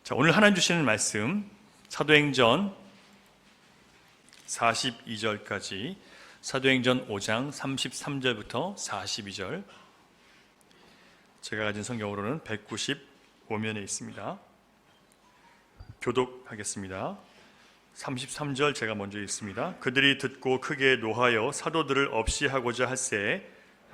자, 오늘 하나님 주시는 말씀 사도행전 42절까지 사도행전 5장 33절부터 42절 제가 가진 성경으로는 195면에 있습니다. 교독하겠습니다. 33절 제가 먼저 읽습니다. 그들이 듣고 크게 노하여 사도들을 없이 하고자 할새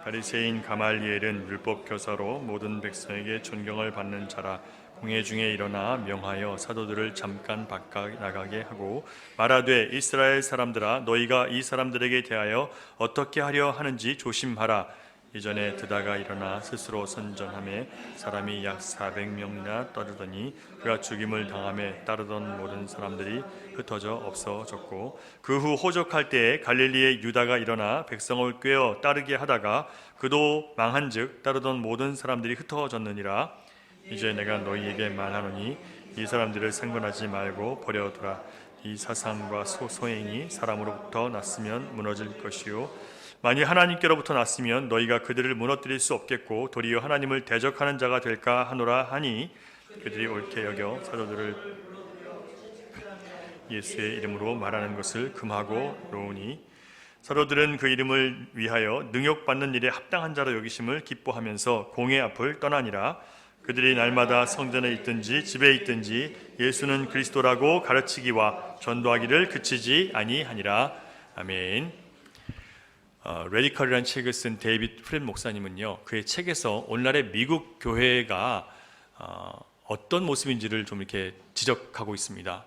바리새인 가말리엘은 율법 교사로 모든 백성에게 존경을 받는 자라. 공회 중에 일어나 명하여 사도들을 잠깐 바깥 나가게 하고 말하되 이스라엘 사람들아 너희가 이 사람들에게 대하여 어떻게 하려 하는지 조심하라. 이전에 드다가 일어나 스스로 선전하며 사람이 약 400명이나 따르더니 그가 죽임을 당하며 따르던 모든 사람들이 흩어져 없어졌고 그 후 호적할 때에 갈릴리의 유다가 일어나 백성을 꾀어 따르게 하다가 그도 망한즉 따르던 모든 사람들이 흩어졌느니라. 이제 내가 너희에게 말하노니 이 사람들을 상관하지 말고 버려두라. 이 사상과 소행이 사람으로부터 났으면 무너질 것이요 만일 하나님께로부터 났으면 너희가 그들을 무너뜨릴 수 없겠고 도리어 하나님을 대적하는 자가 될까 하노라 하니 그들이 옳게 여겨 사도들을 예수의 이름으로 말하는 것을 금하고 노우니 사도들은 그 이름을 위하여 능욕받는 일에 합당한 자로 여기심을 기뻐하면서 공회 앞을 떠나니라. 그들이 날마다 성전에 있든지 집에 있든지 예수는 그리스도라고 가르치기와 전도하기를 그치지 아니하니라. 아멘. 레디컬이라는 책을 쓴 데이빗 프렛 목사님은요, 그의 책에서 오늘날의 미국 교회가 어떤 모습인지를 좀 이렇게 지적하고 있습니다.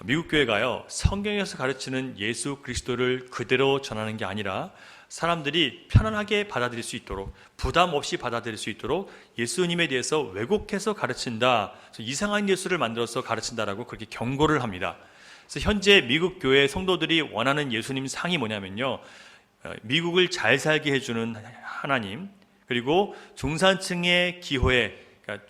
미국 교회가요, 성경에서 가르치는 예수 그리스도를 그대로 전하는 게 아니라 사람들이 편안하게 받아들일 수 있도록, 부담 없이 받아들일 수 있도록 예수님에 대해서 왜곡해서 가르친다, 이상한 예수를 만들어서 가르친다라고 그렇게 경고를 합니다. 그래서 현재 미국 교회 성도들이 원하는 예수님 상이 뭐냐면요, 미국을 잘 살게 해주는 하나님, 그리고 중산층의 기호에, 그러니까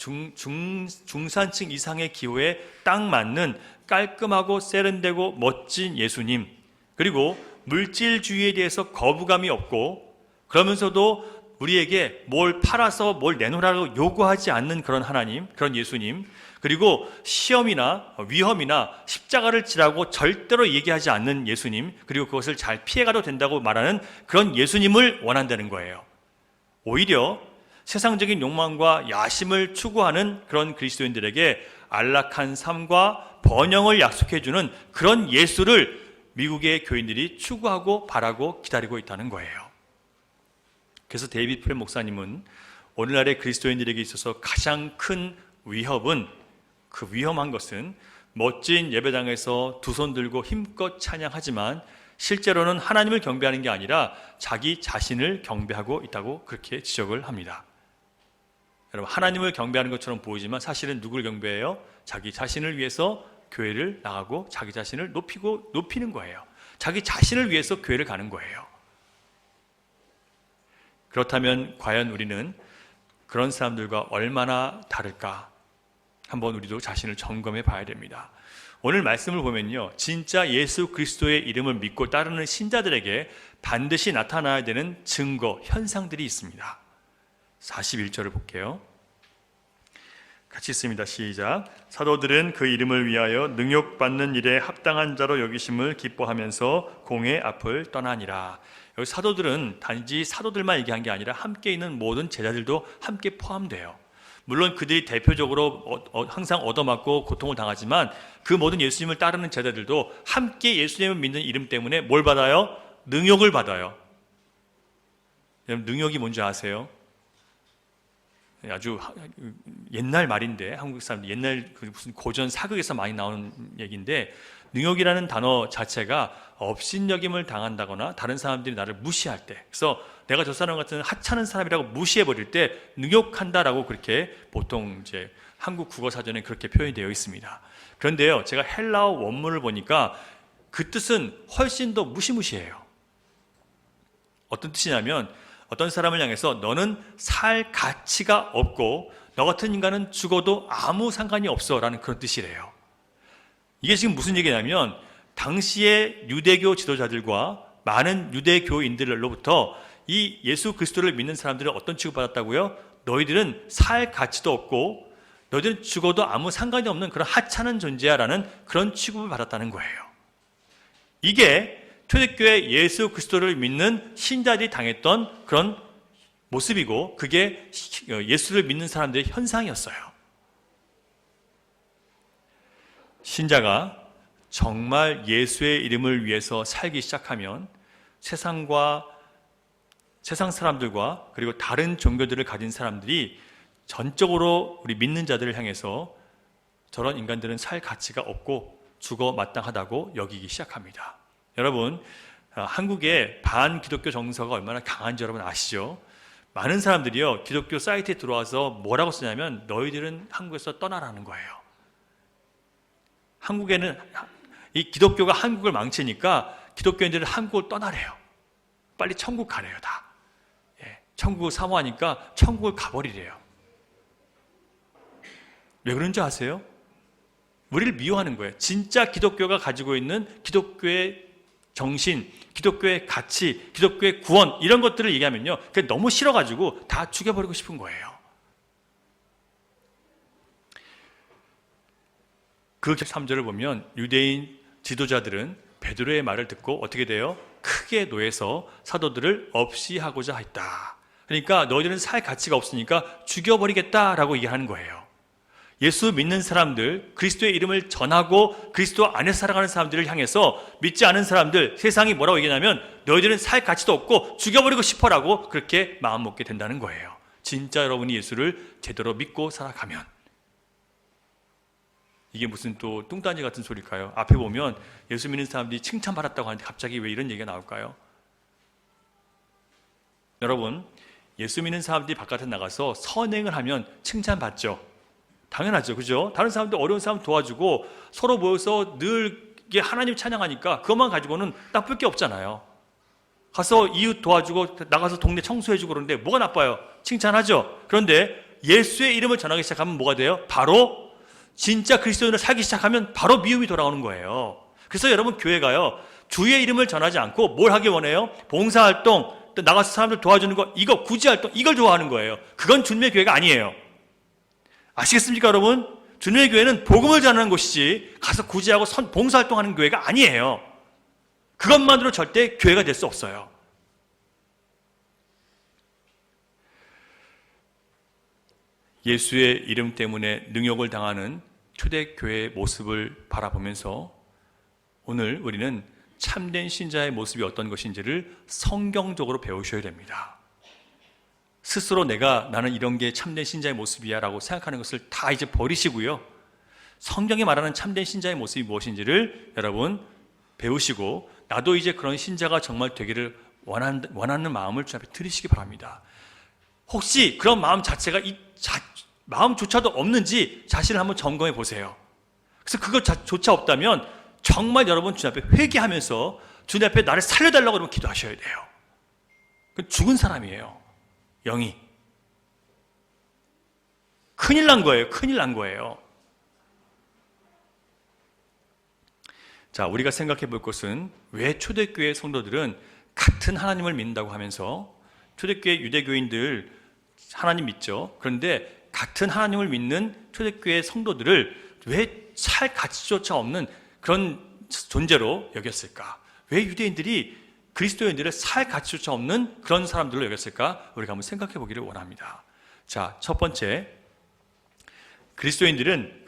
중산층 이상의 기호에 딱 맞는 깔끔하고 세련되고 멋진 예수님, 그리고 물질주의에 대해서 거부감이 없고 그러면서도 우리에게 뭘 팔아서 뭘 내놓으라고 요구하지 않는 그런 하나님, 그런 예수님, 그리고 시험이나 위험이나 십자가를 지라고 절대로 얘기하지 않는 예수님, 그리고 그것을 잘 피해가도 된다고 말하는 그런 예수님을 원한다는 거예요. 오히려 세상적인 욕망과 야심을 추구하는 그런 그리스도인들에게 안락한 삶과 번영을 약속해주는 그런 예수를 미국의 교인들이 추구하고 바라고 기다리고 있다는 거예요. 그래서 데이빗 프렛 목사님은 오늘날의 그리스도인들에게 있어서 가장 큰 위협은, 그 위험한 것은 멋진 예배당에서 두 손 들고 힘껏 찬양하지만 실제로는 하나님을 경배하는 게 아니라 자기 자신을 경배하고 있다고 그렇게 지적을 합니다. 여러분, 하나님을 경배하는 것처럼 보이지만 사실은 누구를 경배해요? 자기 자신을 위해서 교회를 나가고 자기 자신을 높이는 거예요. 자기 자신을 위해서 교회를 가는 거예요. 그렇다면 과연 우리는 그런 사람들과 얼마나 다를까? 한번 우리도 자신을 점검해 봐야 됩니다. 오늘 말씀을 보면요, 진짜 예수 그리스도의 이름을 믿고 따르는 신자들에게 반드시 나타나야 되는 증거, 현상들이 있습니다. 41절을 볼게요. 같이 읽습니다. 시작. 사도들은 그 이름을 위하여 능욕받는 일에 합당한 자로 여기심을 기뻐하면서 공회 앞을 떠나니라. 여기 사도들은 단지 사도들만 얘기한 게 아니라 함께 있는 모든 제자들도 함께 포함돼요. 물론 그들이 대표적으로 항상 얻어맞고 고통을 당하지만 그 모든 예수님을 따르는 제자들도 함께 예수님을 믿는 이름 때문에 뭘 받아요? 능욕을 받아요. 여러분, 능욕이 뭔지 아세요? 아주 옛날 말인데, 한국 사람들 옛날 무슨 고전 사극에서 많이 나오는 얘기인데, 능욕이라는 단어 자체가 업신여김을 당한다거나 다른 사람들이 나를 무시할 때, 그래서 내가 저 사람 같은 하찮은 사람이라고 무시해버릴 때 능욕한다라고 그렇게 보통 이제 한국 국어 사전에 그렇게 표현이 되어 있습니다. 그런데요, 제가 헬라어 원문을 보니까 그 뜻은 훨씬 더 무시무시해요. 어떤 뜻이냐면, 어떤 사람을 향해서 너는 살 가치가 없고 너 같은 인간은 죽어도 아무 상관이 없어 라는 그런 뜻이래요. 이게 지금 무슨 얘기냐면, 당시의 유대교 지도자들과 많은 유대교인들로부터 이 예수 그리스도를 믿는 사람들은 어떤 취급받았다고요? 너희들은 살 가치도 없고 너희들은 죽어도 아무 상관이 없는 그런 하찮은 존재야라는 그런 취급을 받았다는 거예요. 이게 초대교회 예수 그리스도를 믿는 신자들이 당했던 그런 모습이고, 그게 예수를 믿는 사람들의 현상이었어요. 신자가 정말 예수의 이름을 위해서 살기 시작하면 세상 사람들과 그리고 다른 종교들을 가진 사람들이 전적으로 우리 믿는 자들을 향해서 저런 인간들은 살 가치가 없고 죽어 마땅하다고 여기기 시작합니다. 여러분, 한국의 반기독교 정서가 얼마나 강한지 여러분 아시죠? 많은 사람들이요, 기독교 사이트에 들어와서 뭐라고 쓰냐면 너희들은 한국에서 떠나라는 거예요. 한국에는 이 기독교가 한국을 망치니까 기독교인들은 한국을 떠나래요. 빨리 천국 가래요, 다. 천국을 사모하니까 천국을 가버리래요. 왜 그런지 아세요? 우리를 미워하는 거예요. 진짜 기독교가 가지고 있는 기독교의 정신, 기독교의 가치, 기독교의 구원, 이런 것들을 얘기하면요, 그게 너무 싫어가지고 다 죽여버리고 싶은 거예요. 그 3절을 보면 유대인 지도자들은 베드로의 말을 듣고 어떻게 돼요? 크게 노해서 사도들을 없이 하고자 했다. 그러니까 너희들은 살 가치가 없으니까 죽여버리겠다라고 얘기하는 거예요. 예수 믿는 사람들, 그리스도의 이름을 전하고 그리스도 안에서 살아가는 사람들을 향해서 믿지 않은 사람들, 세상이 뭐라고 얘기하냐면 너희들은 살 가치도 없고 죽여버리고 싶어라고 그렇게 마음먹게 된다는 거예요. 진짜 여러분이 예수를 제대로 믿고 살아가면. 이게 무슨 또 뚱딴지 같은 소리일까요? 앞에 보면 예수 믿는 사람들이 칭찬받았다고 하는데 갑자기 왜 이런 얘기가 나올까요? 여러분, 예수 믿는 사람들이 바깥에 나가서 선행을 하면 칭찬받죠. 당연하죠. 그죠? 다른 사람들, 어려운 사람 도와주고 서로 모여서 늘 하나님 찬양하니까 그것만 가지고는 나쁠 게 없잖아요. 가서 이웃 도와주고 나가서 동네 청소해주고 그러는데 뭐가 나빠요? 칭찬하죠. 그런데 예수의 이름을 전하기 시작하면 뭐가 돼요? 바로 진짜 그리스도인을 살기 시작하면 바로 미움이 돌아오는 거예요. 그래서 여러분, 교회가요, 주의 이름을 전하지 않고 뭘 하기 원해요? 봉사활동, 또 나가서 사람들 도와주는 거, 이거 구제활동, 이걸 좋아하는 거예요. 그건 주님의 교회가 아니에요. 아시겠습니까, 여러분? 주님의 교회는 복음을 전하는 곳이지 가서 구제하고 봉사활동하는 교회가 아니에요. 그것만으로 절대 교회가 될 수 없어요. 예수의 이름 때문에 능욕을 당하는 초대교회의 모습을 바라보면서 오늘 우리는 참된 신자의 모습이 어떤 것인지를 성경적으로 배우셔야 됩니다. 스스로 나는 이런 게 참된 신자의 모습이야 라고 생각하는 것을 다 이제 버리시고요, 성경이 말하는 참된 신자의 모습이 무엇인지를 여러분 배우시고, 나도 이제 그런 신자가 정말 되기를 원하는 마음을 주님 앞에 드리시기 바랍니다. 혹시 그런 마음 자체가 마음조차도 없는지 자신을 한번 점검해 보세요. 그래서 그것조차 없다면 정말 여러분 주님 앞에 회개하면서 주님 앞에 나를 살려달라고 그러면 기도하셔야 돼요. 죽은 사람이에요. 영이. 큰일 난 거예요. 큰일 난 거예요. 자, 우리가 생각해 볼 것은 왜 초대교회 성도들은 같은 하나님을 믿는다고 하면서, 초대교회 유대교인들 하나님 믿죠. 그런데 같은 하나님을 믿는 초대교회 성도들을 왜 살 가치조차 없는 그런 존재로 여겼을까? 왜 유대인들이 그리스도인들을 살 가치조차 없는 그런 사람들로 여겼을까? 우리가 한번 생각해 보기를 원합니다. 자, 첫 번째, 그리스도인들은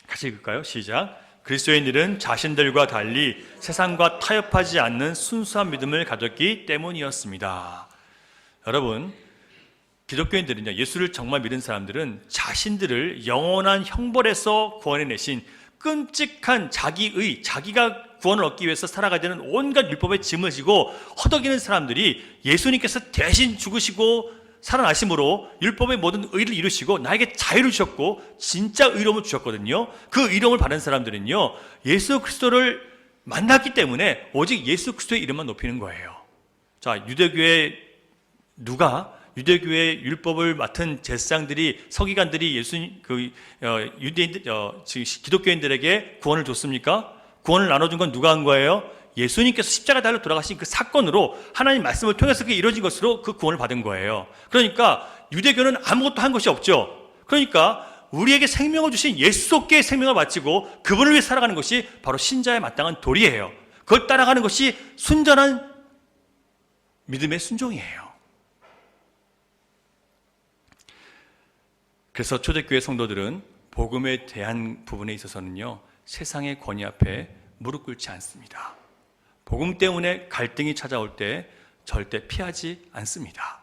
같이 읽을까요? 시작. 그리스도인들은 자신들과 달리 세상과 타협하지 않는 순수한 믿음을 가졌기 때문이었습니다. 여러분, 기독교인들은요, 예수를 정말 믿은 사람들은 자신들을 영원한 형벌에서 구원해내신 끔찍한 자기가 구원을 얻기 위해서 살아가야 되는 온갖 율법의 짐을 지고 허덕이는 사람들이 예수님께서 대신 죽으시고 살아나심으로 율법의 모든 의를 이루시고 나에게 자유를 주셨고 진짜 의로움을 주셨거든요. 그 의로움을 받은 사람들은요, 예수 그리스도를 만났기 때문에 오직 예수 그리스도의 이름만 높이는 거예요. 자, 유대교회 율법을 맡은 제사장들이, 서기관들이 기독교인들에게 구원을 줬습니까? 구원을 나눠준 건 누가 한 거예요? 예수님께서 십자가 달려 돌아가신 그 사건으로 하나님 말씀을 통해서 그게 이루어진 것으로 그 구원을 받은 거예요. 그러니까 유대교는 아무것도 한 것이 없죠. 그러니까 우리에게 생명을 주신 예수께 생명을 바치고 그분을 위해 살아가는 것이 바로 신자의 마땅한 도리예요. 그걸 따라가는 것이 순전한 믿음의 순종이에요. 그래서 초대교회 성도들은 복음에 대한 부분에 있어서는요, 세상의 권위 앞에 무릎 꿇지 않습니다. 복음 때문에 갈등이 찾아올 때 절대 피하지 않습니다.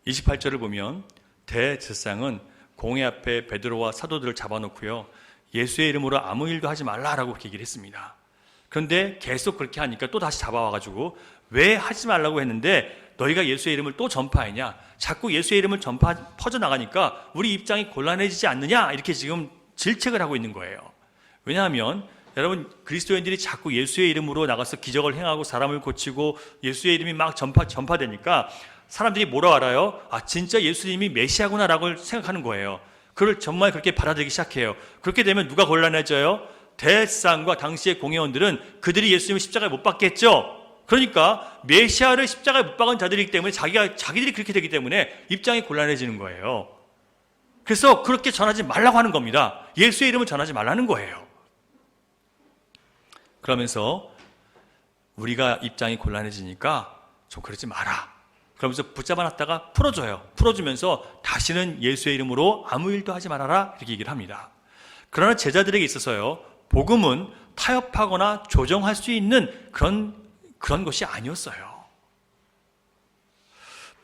28절을 보면 대제사장은 공회 앞에 베드로와 사도들을 잡아놓고요, 예수의 이름으로 아무 일도 하지 말라라고 얘기를 했습니다. 그런데 계속 그렇게 하니까 또 다시 잡아와가지고 왜 하지 말라고 했는데 너희가 예수의 이름을 또 전파하냐, 자꾸 예수의 이름을 퍼져나가니까 우리 입장이 곤란해지지 않느냐, 이렇게 지금 질책을 하고 있는 거예요. 왜냐하면 여러분, 그리스도인들이 자꾸 예수의 이름으로 나가서 기적을 행하고 사람을 고치고 예수의 이름이 막 전파되니까 사람들이 뭐라고 알아요? 아, 진짜 예수님이 메시아구나라고 생각하는 거예요. 그걸 정말 그렇게 받아들이기 시작해요. 그렇게 되면 누가 곤란해져요? 대제사장과 당시의 공회원들은 그들이 예수님을 십자가에 못 박겠죠. 그러니까 메시아를 십자가에 못 박은 자들이기 때문에 자기들이 그렇게 되기 때문에 입장이 곤란해지는 거예요. 그래서 그렇게 전하지 말라고 하는 겁니다. 예수의 이름을 전하지 말라는 거예요. 그러면서 우리가 입장이 곤란해지니까 좀 그러지 마라, 그러면서 붙잡아 놨다가 풀어줘요. 풀어주면서 다시는 예수의 이름으로 아무 일도 하지 말아라, 이렇게 얘기를 합니다. 그러나 제자들에게 있어서요, 복음은 타협하거나 조정할 수 있는 그런 것이 아니었어요.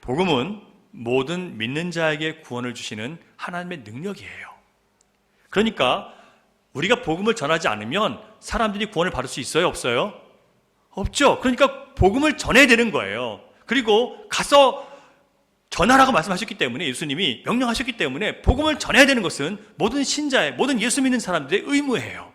복음은 모든 믿는 자에게 구원을 주시는 하나님의 능력이에요. 그러니까 우리가 복음을 전하지 않으면 사람들이 구원을 받을 수 있어요, 없어요? 없죠. 그러니까 복음을 전해야 되는 거예요. 그리고 가서 전하라고 말씀하셨기 때문에, 예수님이 명령하셨기 때문에 복음을 전해야 되는 것은 모든 신자의, 모든 예수 믿는 사람들의 의무예요.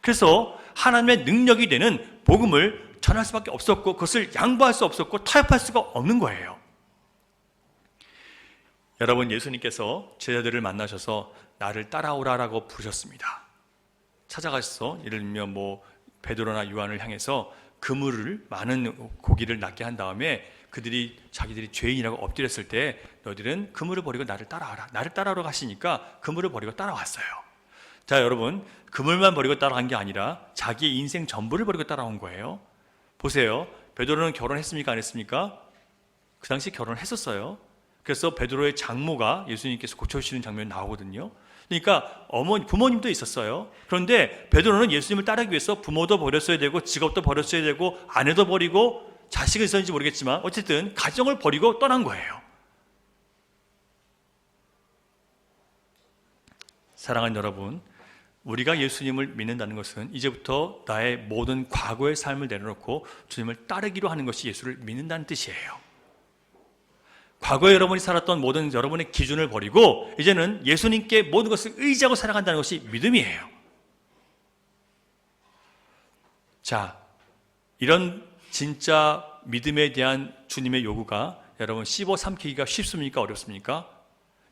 그래서 하나님의 능력이 되는 복음을 전할 수밖에 없었고, 그것을 양보할 수 없었고 타협할 수가 없는 거예요. 여러분, 예수님께서 제자들을 만나셔서 나를 따라오라라고 부르셨습니다. 찾아가셔서 예를 들면 베드로나 요한을 향해서 그물을, 많은 고기를 낚게 한 다음에 자기들이 죄인이라고 엎드렸을 때 너희들은 그물을 버리고 나를 따라와라, 나를 따라오라고 하시니까 그물을 버리고 따라왔어요. 자, 여러분, 그물만 버리고 따라간 게 아니라 자기의 인생 전부를 버리고 따라온 거예요. 보세요, 베드로는 결혼했습니까, 안 했습니까? 그 당시 결혼을 했었어요. 그래서 베드로의 장모가 예수님께서 고쳐주시는 장면이 나오거든요. 그러니까 부모님도 있었어요. 그런데 베드로는 예수님을 따르기 위해서 부모도 버렸어야 되고 직업도 버렸어야 되고 아내도 버리고 자식은 있었는지 모르겠지만 어쨌든 가정을 버리고 떠난 거예요. 사랑하는 여러분, 우리가 예수님을 믿는다는 것은 이제부터 나의 모든 과거의 삶을 내려놓고 주님을 따르기로 하는 것이 예수를 믿는다는 뜻이에요. 과거에 여러분이 살았던 모든 여러분의 기준을 버리고 이제는 예수님께 모든 것을 의지하고 살아간다는 것이 믿음이에요. 자, 이런 진짜 믿음에 대한 주님의 요구가 여러분 씹어 삼키기가 쉽습니까, 어렵습니까?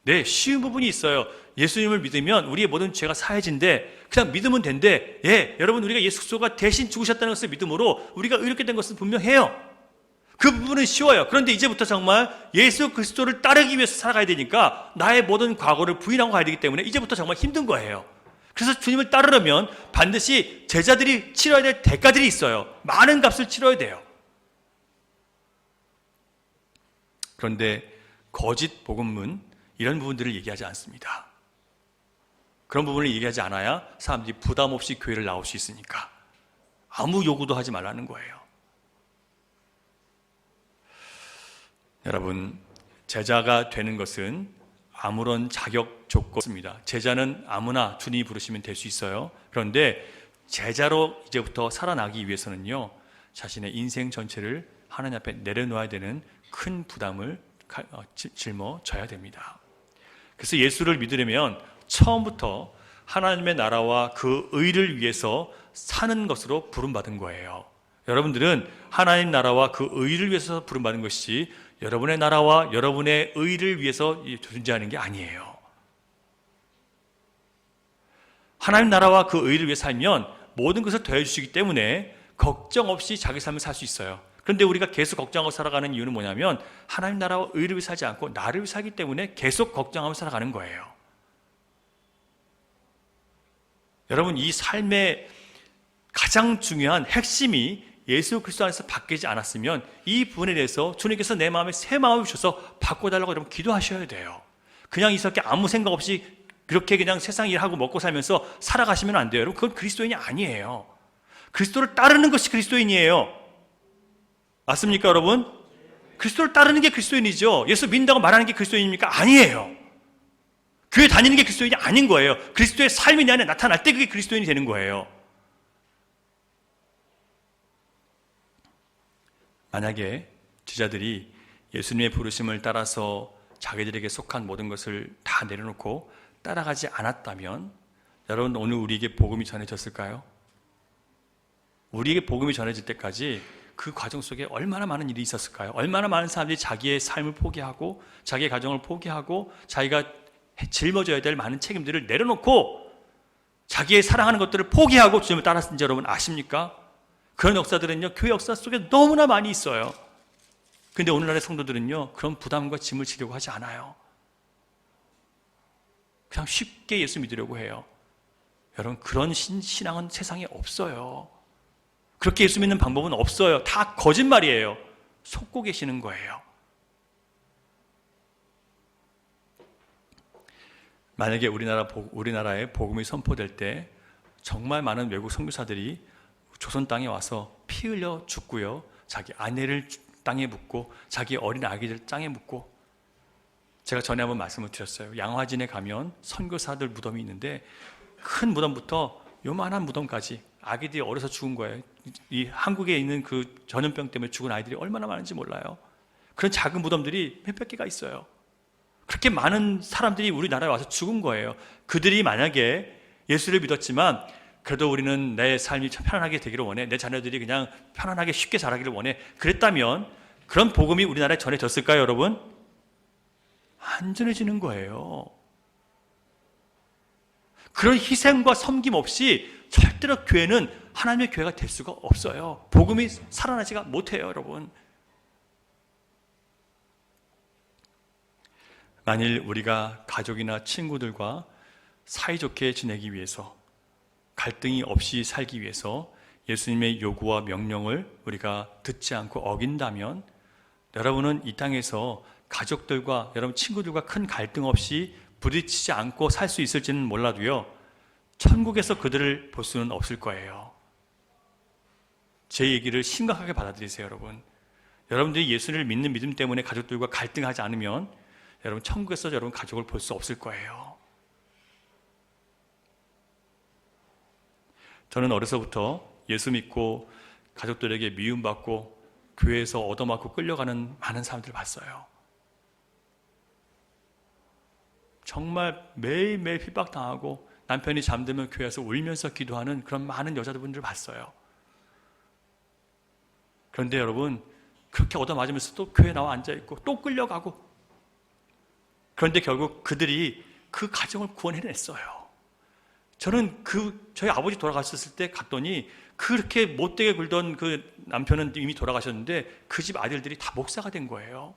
네, 쉬운 부분이 있어요. 예수님을 믿으면 우리의 모든 죄가 사해진대, 그냥 믿으면 된대. 예, 여러분, 우리가 예수 그리스도가 대신 죽으셨다는 것을 믿음으로 우리가 의롭게 된 것은 분명해요. 그 부분은 쉬워요. 그런데 이제부터 정말 예수 그리스도를 따르기 위해서 살아가야 되니까 나의 모든 과거를 부인하고 가야 되기 때문에 이제부터 정말 힘든 거예요. 그래서 주님을 따르려면 반드시 제자들이 치러야 될 대가들이 있어요. 많은 값을 치러야 돼요. 그런데 거짓 복음은 이런 부분들을 얘기하지 않습니다. 그런 부분을 얘기하지 않아야 사람들이 부담 없이 교회를 나올 수 있으니까 아무 요구도 하지 말라는 거예요. 여러분, 제자가 되는 것은 아무런 자격 조건 없습니다. 제자는 아무나 주님이 부르시면 될 수 있어요. 그런데 제자로 이제부터 살아나기 위해서는요, 자신의 인생 전체를 하나님 앞에 내려놓아야 되는 큰 부담을 짊어져야 됩니다. 그래서 예수를 믿으려면 처음부터 하나님의 나라와 그 의를 위해서 사는 것으로 부름받은 거예요. 여러분들은 하나님 나라와 그 의를 위해서 부름받은 것이지 여러분의 나라와 여러분의 의를 위해서 존재하는 게 아니에요. 하나님 나라와 그 의를 위해 살면 모든 것을 더해주시기 때문에 걱정 없이 자기 삶을 살 수 있어요. 그런데 우리가 계속 걱정하고 살아가는 이유는 뭐냐면 하나님 나라와 의를 위해 살지 않고 나를 위해 살기 때문에 계속 걱정하며 살아가는 거예요. 여러분, 이 삶의 가장 중요한 핵심이 예수 그리스도 안에서 바뀌지 않았으면 이 부분에 대해서 주님께서 내 마음에 새 마음을 주셔서 바꿔달라고 여러분 기도하셔야 돼요. 그냥 이렇게 아무 생각 없이 그렇게 그냥 세상 일하고 먹고 살면서 살아가시면 안 돼요. 여러분, 그건 그리스도인이 아니에요. 그리스도를 따르는 것이 그리스도인이에요. 맞습니까, 여러분? 그리스도를 따르는 게 그리스도인이죠. 예수 믿는다고 말하는 게 그리스도인입니까? 아니에요. 교회 다니는 게 그리스도인이 아닌 거예요. 그리스도의 삶이 내 안에 나타날 때 그게 그리스도인이 되는 거예요. 만약에 제자들이 예수님의 부르심을 따라서 자기들에게 속한 모든 것을 다 내려놓고 따라가지 않았다면 여러분, 오늘 우리에게 복음이 전해졌을까요? 우리에게 복음이 전해질 때까지 그 과정 속에 얼마나 많은 일이 있었을까요? 얼마나 많은 사람들이 자기의 삶을 포기하고 자기의 가정을 포기하고 자기가 짊어져야 될 많은 책임들을 내려놓고 자기의 사랑하는 것들을 포기하고 주님을 따랐는지 여러분 아십니까? 그런 역사들은요, 교회 역사 속에 너무나 많이 있어요. 근데 오늘날의 성도들은요, 그런 부담과 짐을 지려고 하지 않아요. 그냥 쉽게 예수 믿으려고 해요. 여러분, 그런 신앙은 세상에 없어요. 그렇게 예수 믿는 방법은 없어요. 다 거짓말이에요. 속고 계시는 거예요. 만약에 우리나라에 복음이 선포될 때 정말 많은 외국 선교사들이 조선 땅에 와서 피 흘려 죽고요, 자기 아내를 땅에 묻고 자기 어린 아기들 땅에 묻고, 제가 전에 한번 말씀을 드렸어요. 양화진에 가면 선교사들 무덤이 있는데 큰 무덤부터 요만한 무덤까지 아기들이 어려서 죽은 거예요. 이 한국에 있는 그 전염병 때문에 죽은 아이들이 얼마나 많은지 몰라요. 그런 작은 무덤들이 몇백 개가 있어요. 그렇게 많은 사람들이 우리나라에 와서 죽은 거예요. 그들이 만약에 예수를 믿었지만 그래도 우리는 내 삶이 편안하게 되기를 원해, 내 자녀들이 그냥 편안하게 쉽게 자라기를 원해, 그랬다면 그런 복음이 우리나라에 전해졌을까요, 여러분? 안 전해지는 거예요. 그런 희생과 섬김 없이 절대로 교회는 하나님의 교회가 될 수가 없어요. 복음이 살아나지가 못해요, 여러분. 만일 우리가 가족이나 친구들과 사이좋게 지내기 위해서, 갈등이 없이 살기 위해서 예수님의 요구와 명령을 우리가 듣지 않고 어긴다면 여러분은 이 땅에서 가족들과 여러분 친구들과 큰 갈등 없이 부딪히지 않고 살 수 있을지는 몰라도요, 천국에서 그들을 볼 수는 없을 거예요. 제 얘기를 심각하게 받아들이세요, 여러분. 여러분들이 예수를 믿는 믿음 때문에 가족들과 갈등하지 않으면 여러분 천국에서 여러분 가족을 볼 수 없을 거예요. 저는 어려서부터 예수 믿고 가족들에게 미움받고 교회에서 얻어맞고 끌려가는 많은 사람들을 봤어요. 정말 매일매일 핍박당하고 남편이 잠들면 교회에서 울면서 기도하는 그런 많은 여자분들을 봤어요. 그런데 여러분, 그렇게 얻어맞으면서 또 교회에 나와 앉아있고 또 끌려가고, 그런데 결국 그들이 그 가정을 구원해냈어요. 저는 저희 아버지 돌아가셨을 때 갔더니 그렇게 못되게 굴던 그 남편은 이미 돌아가셨는데 그 집 아들들이 다 목사가 된 거예요.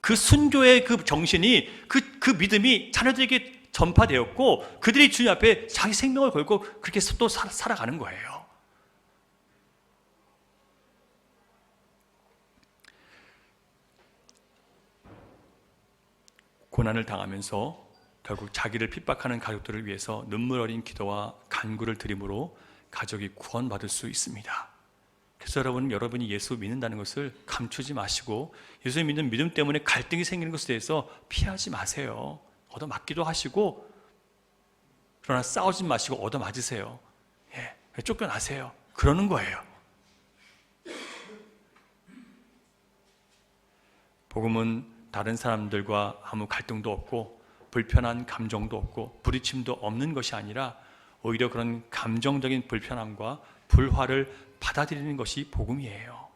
그 순교의 그 정신이, 그 믿음이 자녀들에게 전파되었고 그들이 주님 앞에 자기 생명을 걸고 그렇게 또 살아가는 거예요. 고난을 당하면서 결국 자기를 핍박하는 가족들을 위해서 눈물 어린 기도와 간구를 드림으로 가족이 구원받을 수 있습니다. 그래서 여러분이 예수 믿는다는 것을 감추지 마시고 예수 믿는 믿음 때문에 갈등이 생기는 것에 대해서 피하지 마세요. 얻어맞기도 하시고, 그러나 싸우지 마시고 얻어맞으세요. 쫓겨나세요. 그러는 거예요. 복음은 다른 사람들과 아무 갈등도 없고 불편한 감정도 없고 부딪힘도 없는 것이 아니라 오히려 그런 감정적인 불편함과 불화를 받아들이는 것이 복음이에요.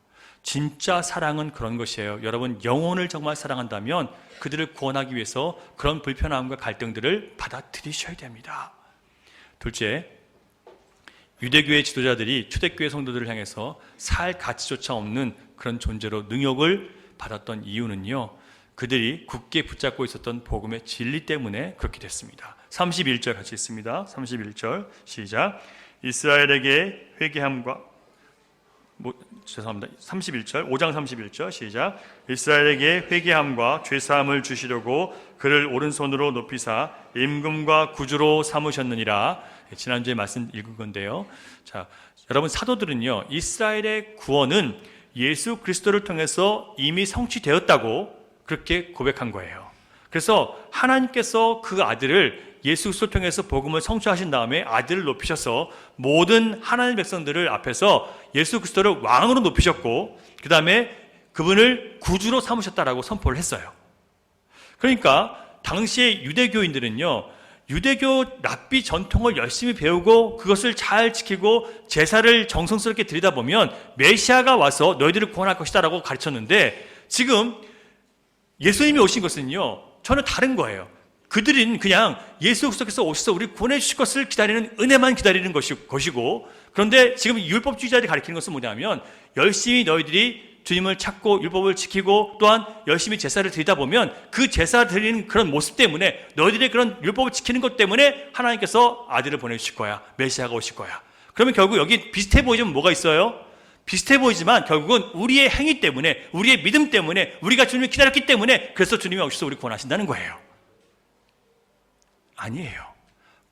진짜 사랑은 그런 것이에요. 여러분, 영혼을 정말 사랑한다면 그들을 구원하기 위해서 그런 불편함과 갈등들을 받아들이셔야 됩니다. 둘째, 유대교의 지도자들이 초대교회 성도들을 향해서 살 가치조차 없는 그런 존재로 능욕을 받았던 이유는요, 그들이 굳게 붙잡고 있었던 복음의 진리 때문에 그렇게 됐습니다. 31절 같이 읽습니다. 31절 시작. 이스라엘에게 회개함과 죄송합니다. 31절 5장 31절 시작. 이스라엘에게 회개함과 죄사함을 주시려고 그를 오른손으로 높이사 임금과 구주로 삼으셨느니라. 지난주에 말씀 읽은 건데요. 자, 여러분, 사도들은요, 이스라엘의 구원은 예수 그리스도를 통해서 이미 성취되었다고 그렇게 고백한 거예요. 그래서 하나님께서 그 아들을 예수 그리스도를 통해서 복음을 성취하신 다음에 아들을 높이셔서 모든 하나님의 백성들을 앞에서 예수 그리스도를 왕으로 높이셨고, 그 다음에 그분을 구주로 삼으셨다라고 선포를 했어요. 그러니까 당시의 유대교인들은요, 유대교 랍비 전통을 열심히 배우고 그것을 잘 지키고 제사를 정성스럽게 드리다 보면 메시아가 와서 너희들을 구원할 것이다 라고 가르쳤는데, 지금 예수님이 오신 것은요, 전혀 다른 거예요. 그들은 그냥 예수 그리스도께서 오셔서 우리 구원해 주실 것을 기다리는, 은혜만 기다리는 것이고, 그런데 지금 율법주의자들이 가르치는 것은 뭐냐면, 열심히 너희들이 주님을 찾고 율법을 지키고 또한 열심히 제사를 드리다 보면 그 제사 드리는 그런 모습 때문에, 너희들의 그런 율법을 지키는 것 때문에 하나님께서 아들을 보내주실 거야, 메시아가 오실 거야. 그러면 결국 여기 비슷해 보이지만 뭐가 있어요? 비슷해 보이지만 결국은 우리의 행위 때문에, 우리의 믿음 때문에, 우리가 주님을 기다렸기 때문에 그래서 주님이 오셔서 우리 구원하신다는 거예요. 아니에요.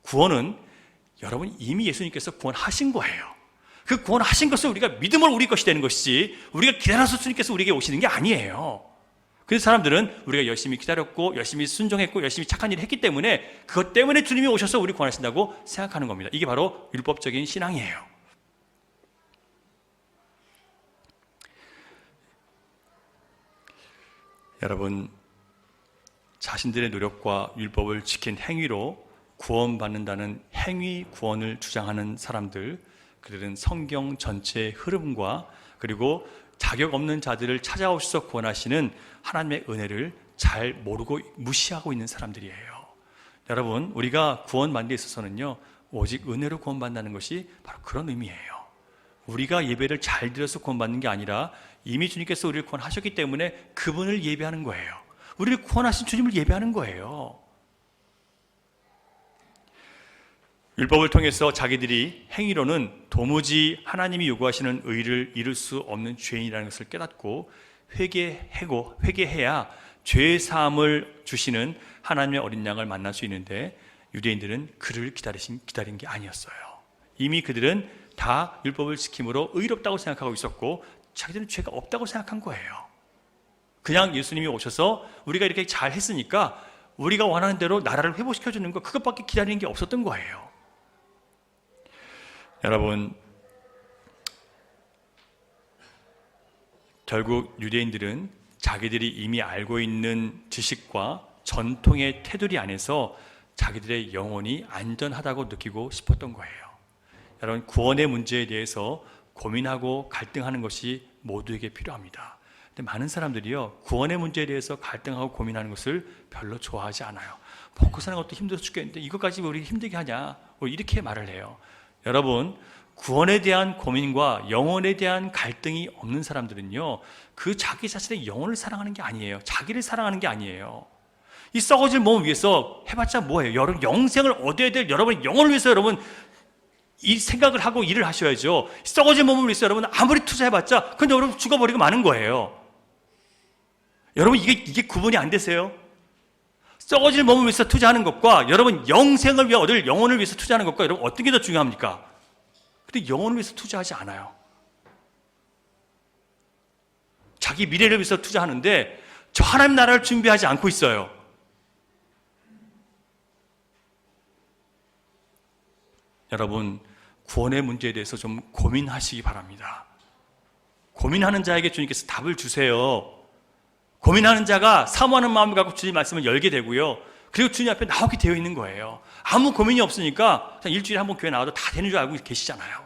구원은 여러분 이미 예수님께서 구원하신 거예요. 그 구원하신 것을 우리가 믿음으로 우리 것이 되는 것이지, 우리가 기다려서 주님께서 우리에게 오시는 게 아니에요. 그래서 사람들은 우리가 열심히 기다렸고 열심히 순종했고 열심히 착한 일을 했기 때문에, 그것 때문에 주님이 오셔서 우리 구원하신다고 생각하는 겁니다. 이게 바로 율법적인 신앙이에요. 여러분, 자신들의 노력과 율법을 지킨 행위로 구원받는다는 행위 구원을 주장하는 사람들, 그들은 성경 전체의 흐름과 그리고 자격 없는 자들을 찾아오셔서 구원하시는 하나님의 은혜를 잘 모르고 무시하고 있는 사람들이에요. 여러분, 우리가 구원받는 데 있어서는요, 오직 은혜로 구원받는다는 것이 바로 그런 의미예요. 우리가 예배를 잘 드려서 구원받는 게 아니라 이미 주님께서 우리를 구원하셨기 때문에 그분을 예배하는 거예요. 우리를 구원하신 주님을 예배하는 거예요. 율법을 통해서 자기들이 행위로는 도무지 하나님이 요구하시는 의를 이룰 수 없는 죄인이라는 것을 깨닫고 회개해야 죄 사함을 주시는 하나님의 어린 양을 만날 수 있는데, 유대인들은 그를 기다린 게 아니었어요. 이미 그들은 다 율법을 지킴으로 의롭다고 생각하고 있었고 자기들은 죄가 없다고 생각한 거예요. 그냥 예수님이 오셔서 우리가 이렇게 잘 했으니까 우리가 원하는 대로 나라를 회복시켜주는 것, 그것밖에 기다리는 게 없었던 거예요. 여러분, 결국 유대인들은 자기들이 이미 알고 있는 지식과 전통의 테두리 안에서 자기들의 영혼이 안전하다고 느끼고 싶었던 거예요. 여러분, 구원의 문제에 대해서 고민하고 갈등하는 것이 모두에게 필요합니다. 근데 많은 사람들이요, 구원의 문제에 대해서 갈등하고 고민하는 것을 별로 좋아하지 않아요. 먹고 사는 것도 힘들어 죽겠는데 이것까지 우리 힘들게 하냐, 이렇게 말을 해요. 여러분, 구원에 대한 고민과 영혼에 대한 갈등이 없는 사람들은요, 그 자기 자신의 영혼을 사랑하는 게 아니에요. 자기를 사랑하는 게 아니에요. 이 썩어질 몸을 위해서 해봤자 뭐예요? 여러분, 영생을 얻어야 될 여러분의 영혼을 위해서 여러분 이 생각을 하고 일을 하셔야죠. 썩어질 몸을 위해서 여러분 아무리 투자해봤자 근데 여러분 죽어버리고 마는 거예요. 여러분, 이게 구분이 안 되세요? 썩어질 몸을 위해서 투자하는 것과 여러분 영생을 위해 얻을 영혼을 위해서 투자하는 것과 여러분 어떤 게 더 중요합니까? 근데 영혼을 위해서 투자하지 않아요. 자기 미래를 위해서 투자하는데 저 하나님 나라를 준비하지 않고 있어요. 여러분, 구원의 문제에 대해서 좀 고민하시기 바랍니다. 고민하는 자에게 주님께서 답을 주세요. 고민하는 자가 사모하는 마음을 갖고 주님 말씀을 열게 되고요, 그리고 주님 앞에 나오게 되어 있는 거예요. 아무 고민이 없으니까 그냥 일주일에 한 번 교회 나와도 다 되는 줄 알고 계시잖아요.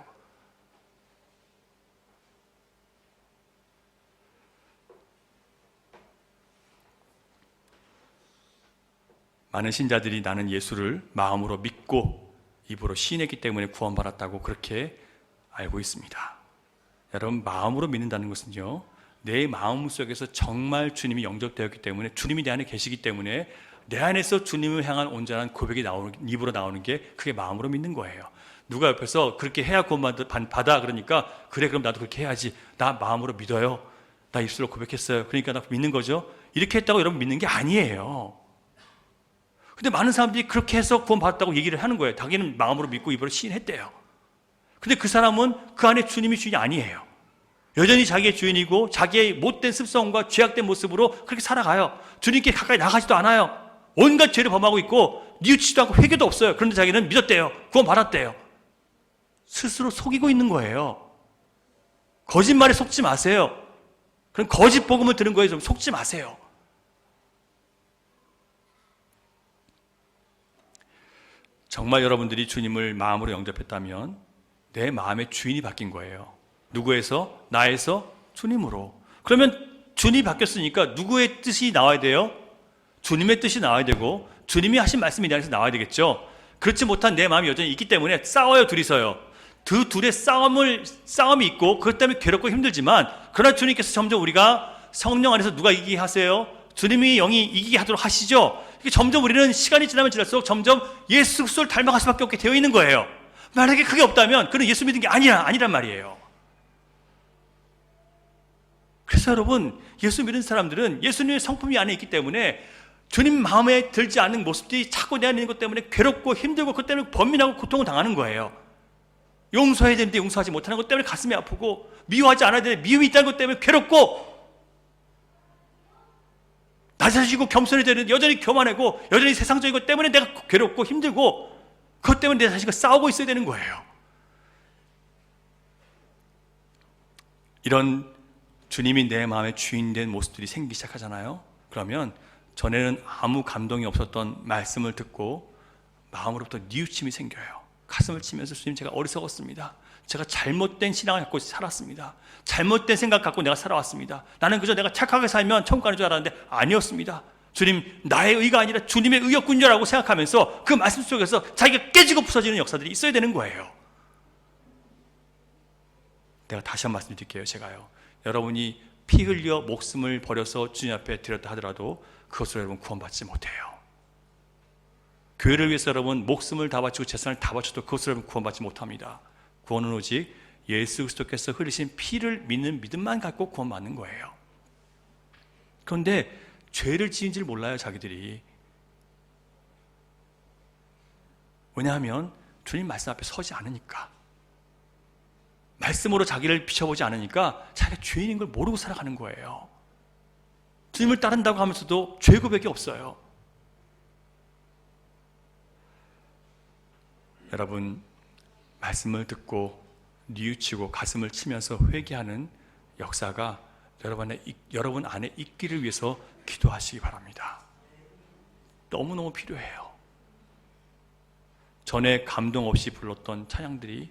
많은 신자들이 나는 예수를 마음으로 믿고 입으로 시인했기 때문에 구원받았다고 그렇게 알고 있습니다. 여러분, 마음으로 믿는다는 것은요, 내 마음속에서 정말 주님이 영접되었기 때문에, 주님이 내 안에 계시기 때문에 내 안에서 주님을 향한 온전한 고백이 입으로 나오는 게, 그게 마음으로 믿는 거예요. 누가 옆에서 그렇게 해야 구원받아 그러니까, 그래 그럼 나도 그렇게 해야지, 나 마음으로 믿어요, 나 입술로 고백했어요, 그러니까 나 믿는 거죠, 이렇게 했다고 여러분 믿는 게 아니에요. 근데 많은 사람들이 그렇게 해서 구원받았다고 얘기를 하는 거예요. 자기는 마음으로 믿고 입으로 시인했대요. 근데 그 사람은 그 안에 주님이 주인이 아니에요. 여전히 자기의 주인이고 자기의 못된 습성과 죄악된 모습으로 그렇게 살아가요. 주님께 가까이 나가지도 않아요. 온갖 죄를 범하고 있고 뉘우치지도 않고 회개도 없어요. 그런데 자기는 믿었대요. 구원받았대요. 스스로 속이고 있는 거예요. 거짓말에 속지 마세요. 그런 거짓 복음을 들은 거에 좀 속지 마세요. 정말 여러분들이 주님을 마음으로 영접했다면 내 마음의 주인이 바뀐 거예요. 누구에서? 나에서 주님으로. 그러면 주님이 바뀌었으니까 누구의 뜻이 나와야 돼요? 주님의 뜻이 나와야 되고 주님이 하신 말씀이 내 안에서 나와야 되겠죠. 그렇지 못한 내 마음이 여전히 있기 때문에 싸워요, 둘이서요. 그 둘의 싸움이 있고 그것 때문에 괴롭고 힘들지만, 그러나 주님께서 점점 우리가 성령 안에서 누가 이기게 하세요? 주님이 영이 이기게 하도록 하시죠. 점점 우리는 시간이 지나면 지날수록 점점 예수 그리스도를 닮아갈 수밖에 없게 되어 있는 거예요. 만약에 그게 없다면 그는 예수 믿은 게 아니란 말이에요. 그래서 여러분, 예수 믿는 사람들은 예수님의 성품이 안에 있기 때문에 주님 마음에 들지 않는 모습들이 자꾸 내 안에 있는 것 때문에 괴롭고 힘들고, 그것 때문에 번민하고 고통을 당하는 거예요. 용서해야 되는데 용서하지 못하는 것 때문에 가슴이 아프고, 미워하지 않아야 되는데 미움이 있다는 것 때문에 괴롭고, 낮아지고 겸손해야 되는데 여전히 교만하고 여전히 세상적인 것 때문에 내가 괴롭고 힘들고, 그것 때문에 내 자신과 싸우고 있어야 되는 거예요. 이런 주님이 내 마음의 주인 된 모습들이 생기기 시작하잖아요. 그러면 전에는 아무 감동이 없었던 말씀을 듣고 마음으로부터 뉘우침이 생겨요. 가슴을 치면서, 주님, 제가 어리석었습니다. 제가 잘못된 신앙을 갖고 살았습니다. 잘못된 생각 갖고 내가 살아왔습니다. 나는 그저 내가 착하게 살면 천국 가는 줄 알았는데 아니었습니다. 주님, 나의 의가 아니라 주님의 의였군 줄 알고 생각하면서 그 말씀 속에서 자기가 깨지고 부서지는 역사들이 있어야 되는 거예요. 내가 다시 한 말씀 드릴게요. 제가요, 여러분이 피 흘려 목숨을 버려서 주님 앞에 드렸다 하더라도 그것으로 여러분 구원받지 못해요. 교회를 위해서 여러분 목숨을 다 바치고 재산을 다 바쳐도 그것으로 여러분 구원받지 못합니다. 구원은 오직 예수 그리스도께서 흘리신 피를 믿는 믿음만 갖고 구원받는 거예요. 그런데 죄를 지은지를 몰라요, 자기들이. 왜냐하면 주님 말씀 앞에 서지 않으니까, 말씀으로 자기를 비춰보지 않으니까 자기가 죄인인 걸 모르고 살아가는 거예요. 주님을 따른다고 하면서도 죄 고백이 없어요. 여러분, 말씀을 듣고 뉘우치고 가슴을 치면서 회개하는 역사가 여러분 안에 있기를 위해서 기도하시기 바랍니다. 너무너무 필요해요. 전에 감동 없이 불렀던 찬양들이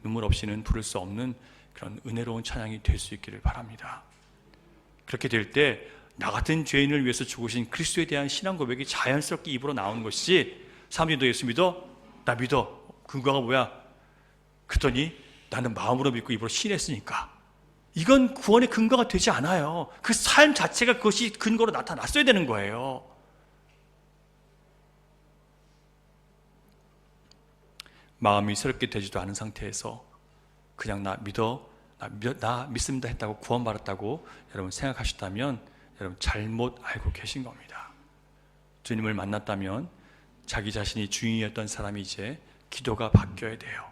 눈물 없이는 부를 수 없는 그런 은혜로운 찬양이 될 수 있기를 바랍니다. 그렇게 될 때 나 같은 죄인을 위해서 죽으신 그리스도에 대한 신앙 고백이 자연스럽게 입으로 나오는 것이지, 사람들이 너 예수 믿어? 나 믿어. 근거가 뭐야? 그랬더니 나는 마음으로 믿고 입으로 시인했으니까. 이건 구원의 근거가 되지 않아요. 그 삶 자체가 그것이 근거로 나타났어야 되는 거예요. 마음이 새롭게 되지도 않은 상태에서 그냥 나 믿습니다 했다고 구원받았다고 여러분 생각하셨다면 여러분 잘못 알고 계신 겁니다. 주님을 만났다면 자기 자신이 주인이었던 사람이 이제 기도가 바뀌어야 돼요.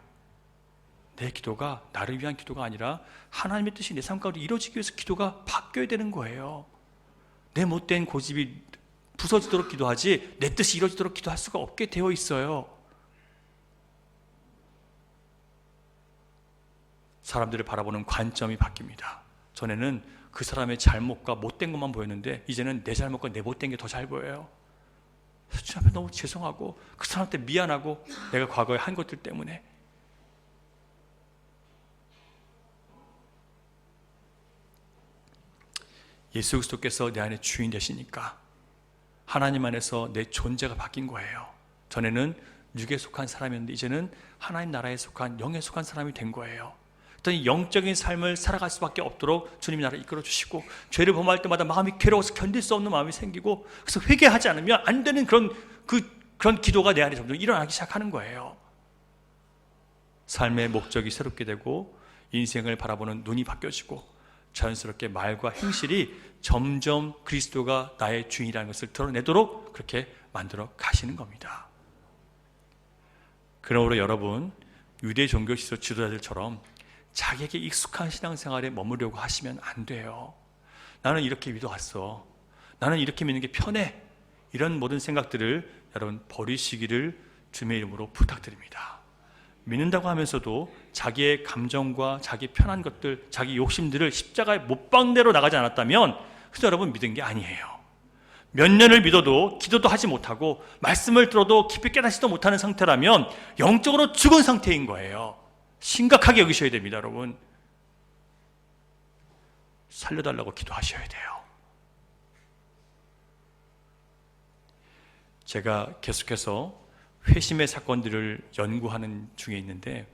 내 기도가 나를 위한 기도가 아니라 하나님의 뜻이 내 삶 가운데 이루어지기 위해서 기도가 바뀌어야 되는 거예요. 내 못된 고집이 부서지도록 기도하지 내 뜻이 이루어지도록 기도할 수가 없게 되어 있어요. 사람들을 바라보는 관점이 바뀝니다. 전에는 그 사람의 잘못과 못된 것만 보였는데 이제는 내 잘못과 내 못된 게 더 잘 보여요. 주님 앞에 너무 죄송하고 그 사람한테 미안하고 내가 과거에 한 것들 때문에. 예수 그리스도께서 내 안에 주인 되시니까 하나님 안에서 내 존재가 바뀐 거예요. 전에는 육에 속한 사람이었는데 이제는 하나님 나라에 속한 영에 속한 사람이 된 거예요. 그랬더니 영적인 삶을 살아갈 수밖에 없도록 주님이 나를 이끌어 주시고, 죄를 범할 때마다 마음이 괴로워서 견딜 수 없는 마음이 생기고, 그래서 회개하지 않으면 안 되는 그런 기도가 내 안에 점점 일어나기 시작하는 거예요. 삶의 목적이 새롭게 되고 인생을 바라보는 눈이 바뀌어지고 자연스럽게 말과 행실이 점점 그리스도가 나의 주인이라는 것을 드러내도록 그렇게 만들어 가시는 겁니다. 그러므로 여러분, 유대 종교 지도자들처럼 자기에게 익숙한 신앙생활에 머무려고 하시면 안 돼요. 나는 이렇게 믿어왔어, 나는 이렇게 믿는 게 편해, 이런 모든 생각들을 여러분 버리시기를 주님의 이름으로 부탁드립니다. 믿는다고 하면서도 자기의 감정과 자기 편한 것들, 자기 욕심들을 십자가의 못박대로 나가지 않았다면 그래서 여러분 믿은 게 아니에요. 몇 년을 믿어도 기도도 하지 못하고 말씀을 들어도 깊이 깨닫지도 못하는 상태라면 영적으로 죽은 상태인 거예요. 심각하게 여기셔야 됩니다. 여러분, 살려달라고 기도하셔야 돼요. 제가 계속해서 회심의 사건들을 연구하는 중에 있는데,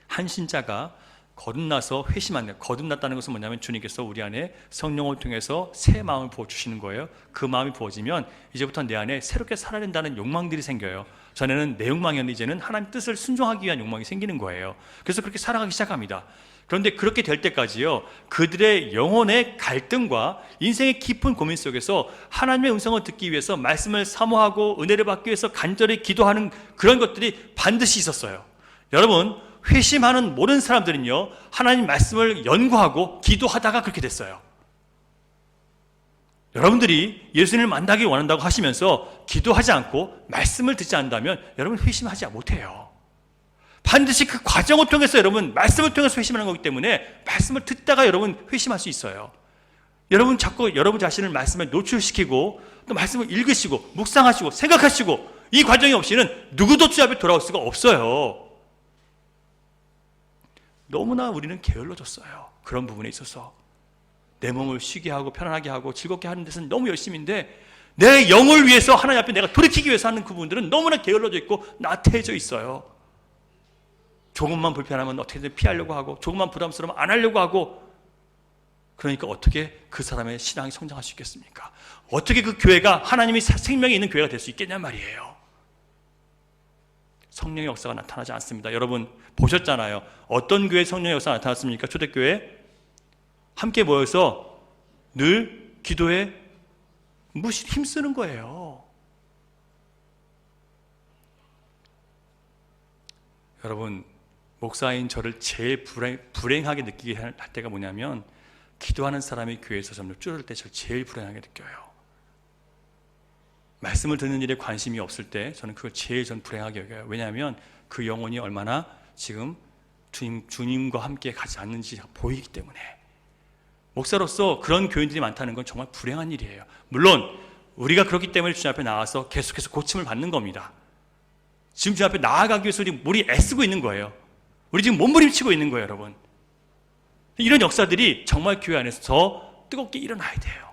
한 신자가 거듭나서 회심한다. 거듭났다는 것은 뭐냐면 주님께서 우리 안에 성령을 통해서 새 마음을 부어주시는 거예요. 그 마음이 부어지면 이제부터 내 안에 새롭게 살아야 된다는 욕망들이 생겨요. 전에는 내 욕망이었는데 이제는 하나님 뜻을 순종하기 위한 욕망이 생기는 거예요. 그래서 그렇게 살아가기 시작합니다. 그런데 그렇게 될 때까지요, 그들의 영혼의 갈등과 인생의 깊은 고민 속에서 하나님의 음성을 듣기 위해서 말씀을 사모하고 은혜를 받기 위해서 간절히 기도하는 그런 것들이 반드시 있었어요. 여러분, 회심하는 모든 사람들은요, 하나님 말씀을 연구하고 기도하다가 그렇게 됐어요. 여러분들이 예수님을 만나기 원한다고 하시면서 기도하지 않고 말씀을 듣지 않는다면 여러분 회심하지 못해요. 반드시 그 과정을 통해서 여러분 말씀을 통해서 회심하는 거기 때문에 말씀을 듣다가 여러분 회심할 수 있어요. 여러분 자꾸 여러분 자신을 말씀에 노출시키고 또 말씀을 읽으시고 묵상하시고 생각하시고 이 과정이 없이는 누구도 주 앞에 돌아올 수가 없어요. 너무나 우리는 게을러졌어요. 그런 부분에 있어서 내 몸을 쉬게 하고 편안하게 하고 즐겁게 하는 데서는 너무 열심인데 내 영을 위해서 하나님 앞에 내가 돌이키기 위해서 하는 그 부분들은 너무나 게을러져 있고 나태해져 있어요. 조금만 불편하면 어떻게든 피하려고 하고 조금만 부담스러우면 안 하려고 하고, 그러니까 어떻게 그 사람의 신앙이 성장할 수 있겠습니까? 어떻게 그 교회가 하나님이 생명이 있는 교회가 될 수 있겠냐 말이에요. 성령의 역사가 나타나지 않습니다. 여러분 보셨잖아요. 어떤 교회 성령의 역사가 나타났습니까? 초대교회 함께 모여서 늘 기도에 힘쓰는 거예요. 여러분, 목사인 저를 제일 불행하게 느끼게 할 때가 뭐냐면, 기도하는 사람이 교회에서 점점 줄어들 때 저를 제일 불행하게 느껴요. 말씀을 듣는 일에 관심이 없을 때 저는 그걸 제일 불행하게 여겨요. 왜냐하면 그 영혼이 얼마나 지금 주님과 함께 가지 않는지 보이기 때문에. 목사로서 그런 교인들이 많다는 건 정말 불행한 일이에요. 물론 우리가 그렇기 때문에 주님 앞에 나와서 계속해서 고침을 받는 겁니다. 지금 주님 앞에 나아가기 위해서 우리 애쓰고 있는 거예요. 우리 지금 몸부림치고 있는 거예요, 여러분. 이런 역사들이 정말 교회 안에서 더 뜨겁게 일어나야 돼요.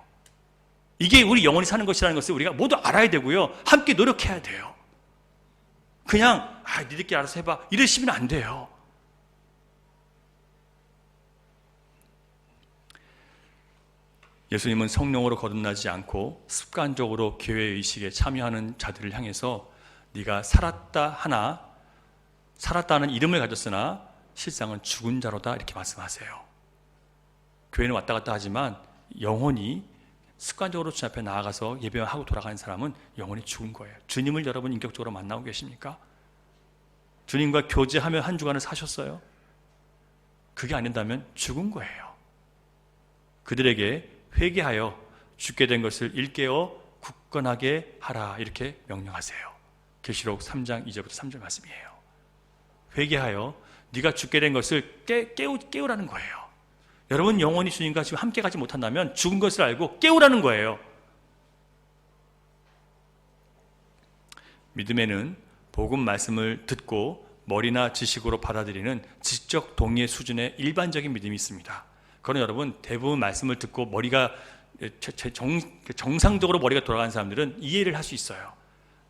이게 우리 영혼이 사는 것이라는 것을 우리가 모두 알아야 되고요, 함께 노력해야 돼요. 그냥 니들끼리 알아서 해봐 이러시면 안 돼요. 예수님은 성령으로 거듭나지 않고 습관적으로 교회 의식에 참여하는 자들을 향해서 네가 살았다는 이름을 가졌으나 실상은 죽은 자로다 이렇게 말씀하세요. 교회는 왔다 갔다 하지만 영혼이 습관적으로 주님 앞에 나아가서 예배하고 돌아가는 사람은 영혼이 죽은 거예요. 주님을 여러분 인격적으로 만나고 계십니까? 주님과 교제하며 한 주간을 사셨어요? 그게 아닌다면 죽은 거예요. 그들에게 회개하여 죽게 된 것을 일깨워 굳건하게 하라 이렇게 명령하세요. 계시록 3장 2절부터 3절 말씀이에요. 회개하여 네가 죽게 된 것을 깨우라는 거예요. 여러분 영혼이 주님과 지금 함께 가지 못한다면 죽은 것을 알고 깨우라는 거예요. 믿음에는 복음 말씀을 듣고 머리나 지식으로 받아들이는 지적 동의 수준의 일반적인 믿음이 있습니다. 그러나 여러분 대부분 말씀을 듣고 머리가 정상적으로 머리가 돌아가는 사람들은 이해를 할 수 있어요.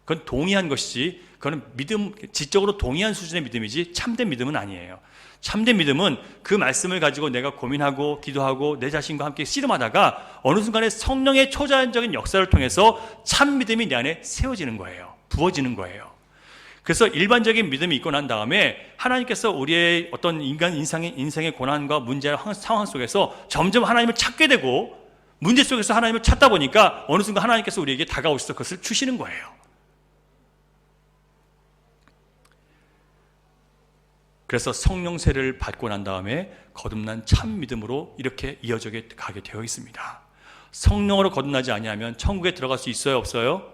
그건 동의한 것이지, 그건 믿음, 지적으로 동의한 수준의 믿음이지 참된 믿음은 아니에요. 참된 믿음은 그 말씀을 가지고 내가 고민하고 기도하고 내 자신과 함께 씨름하다가 어느 순간에 성령의 초자연적인 역사를 통해서 참 믿음이 내 안에 세워지는 거예요. 부어지는 거예요. 그래서 일반적인 믿음이 있고 난 다음에 하나님께서 우리의 어떤 인생의 고난과 문제 상황 속에서 점점 하나님을 찾게 되고 문제 속에서 하나님을 찾다 보니까 어느 순간 하나님께서 우리에게 다가오셔서 그것을 주시는 거예요. 그래서 성령 세례를 받고 난 다음에 거듭난 참 믿음으로 이렇게 이어져 가게 되어 있습니다. 성령으로 거듭나지 아니하면 천국에 들어갈 수 있어요, 없어요?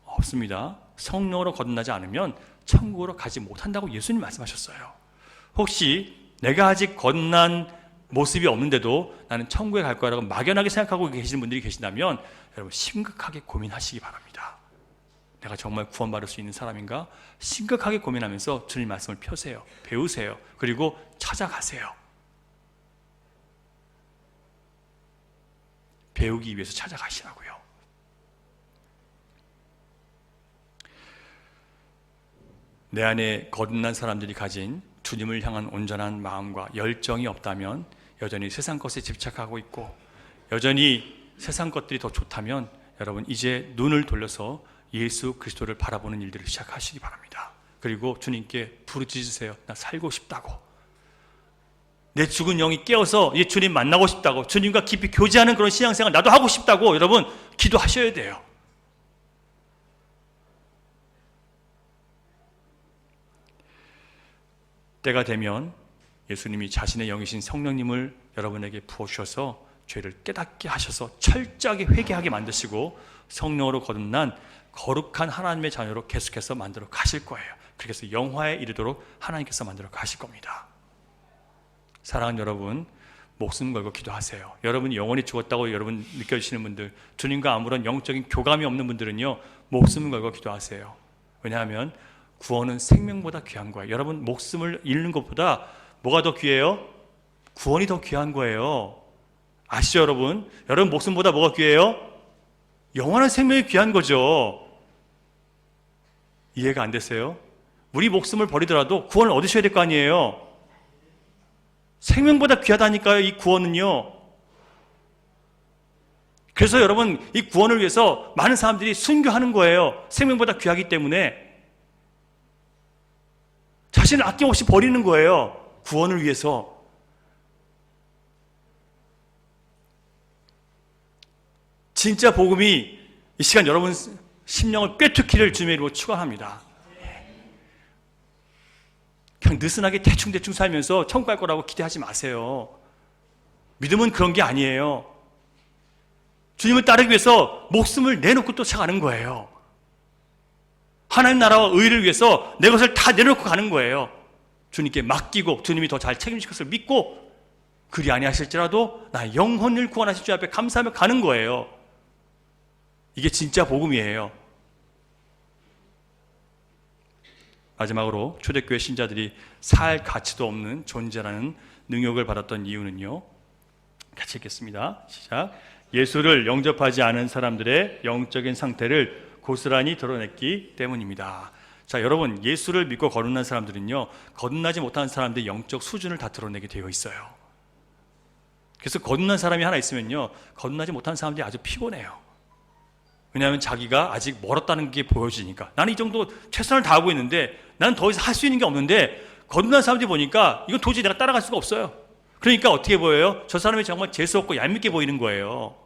없습니다. 성령으로 거듭나지 않으면 천국으로 가지 못한다고 예수님 말씀하셨어요. 혹시 내가 아직 거듭난 모습이 없는데도 나는 천국에 갈 거라고 막연하게 생각하고 계시는 분들이 계신다면 여러분 심각하게 고민하시기 바랍니다. 내가 정말 구원받을 수 있는 사람인가? 심각하게 고민하면서 주님 말씀을 펴세요. 배우세요. 그리고 찾아가세요. 배우기 위해서 찾아가시라고요. 내 안에 거듭난 사람들이 가진 주님을 향한 온전한 마음과 열정이 없다면 여전히 세상 것에 집착하고 있고 여전히 세상 것들이 더 좋다면 여러분 이제 눈을 돌려서 예수 그리스도를 바라보는 일들을 시작하시기 바랍니다. 그리고 주님께 부르짖으세요. 나 살고 싶다고. 내 죽은 영이 깨어서 이 주님 만나고 싶다고, 주님과 깊이 교제하는 그런 신앙생활 나도 하고 싶다고 여러분 기도하셔야 돼요. 때가 되면 예수님이 자신의 영이신 성령님을 여러분에게 부어주셔서 죄를 깨닫게 하셔서 철저하게 회개하게 만드시고 성령으로 거듭난 거룩한 하나님의 자녀로 계속해서 만들어 가실 거예요. 그래서 영화에 이르도록 하나님께서 만들어 가실 겁니다. 사랑하는 여러분, 목숨 걸고 기도하세요. 여러분이 영원히 죽었다고 여러분 느껴지시는 분들, 주님과 아무런 영적인 교감이 없는 분들은요, 목숨을 걸고 기도하세요. 왜냐하면 구원은 생명보다 귀한 거예요. 여러분 목숨을 잃는 것보다 뭐가 더 귀해요? 구원이 더 귀한 거예요. 아시죠 여러분? 여러분 목숨보다 뭐가 귀해요? 영원한 생명이 귀한 거죠. 이해가 안 되세요? 우리 목숨을 버리더라도 구원을 얻으셔야 될 거 아니에요. 생명보다 귀하다니까요, 이 구원은요. 그래서 여러분 이 구원을 위해서 많은 사람들이 순교하는 거예요. 생명보다 귀하기 때문에 자신을 아낌없이 버리는 거예요. 구원을 위해서. 진짜 복음이 이 시간 여러분 심령을 꿰뚫기를 주님의 이름으로 축원합니다. 그냥 느슨하게 대충 살면서 천국 갈 거라고 기대하지 마세요. 믿음은 그런 게 아니에요. 주님을 따르기 위해서 목숨을 내놓고 쫓아가는 거예요. 하나님 나라와 의를 위해서 내 것을 다 내놓고 가는 거예요. 주님께 맡기고 주님이 더 잘 책임질 것을 믿고 그리 아니하실지라도 나 영혼을 구원하실 주 앞에 감사하며 가는 거예요. 이게 진짜 복음이에요. 마지막으로 초대교회 신자들이 살 가치도 없는 존재라는 능욕을 받았던 이유는요. 같이 읽겠습니다. 시작. 예수를 영접하지 않은 사람들의 영적인 상태를 고스란히 드러냈기 때문입니다. 자, 여러분 예수를 믿고 거듭난 사람들은요, 거듭나지 못한 사람들의 영적 수준을 다 드러내게 되어 있어요. 그래서 거듭난 사람이 하나 있으면요, 거듭나지 못한 사람들이 아주 피곤해요. 왜냐하면 자기가 아직 멀었다는 게 보여지니까. 나는 이 정도 최선을 다하고 있는데 나는 더 이상 할 수 있는 게 없는데 거듭난 사람들이 보니까 이건 도저히 내가 따라갈 수가 없어요. 그러니까 어떻게 보여요? 저 사람이 정말 재수없고 얄밉게 보이는 거예요.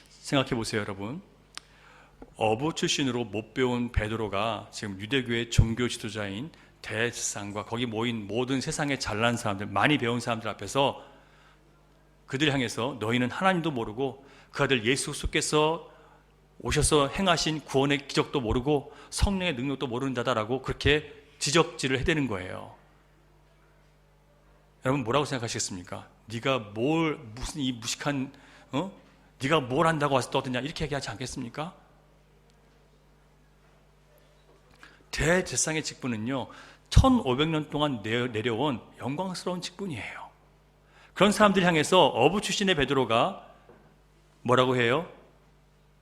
생각해 보세요, 여러분. 어부 출신으로 못 배운 베드로가 지금 유대교의 종교 지도자인 대제사장과 거기 모인 모든 세상에 잘난 사람들, 많이 배운 사람들 앞에서 그들 향해서 너희는 하나님도 모르고 그 아들 예수 그리스도께서 오셔서 행하신 구원의 기적도 모르고 성령의 능력도 모른다라고 그렇게 지적질을 해대는 거예요. 여러분 뭐라고 생각하시겠습니까? 네가 무슨 이 무식한 네가 뭘 한다고 와서 떠드냐 이렇게 얘기하지 않겠습니까? 대제사장의 직분은요 1500년 동안 내려온 영광스러운 직분이에요. 그런 사람들 향해서 어부 출신의 베드로가 뭐라고 해요?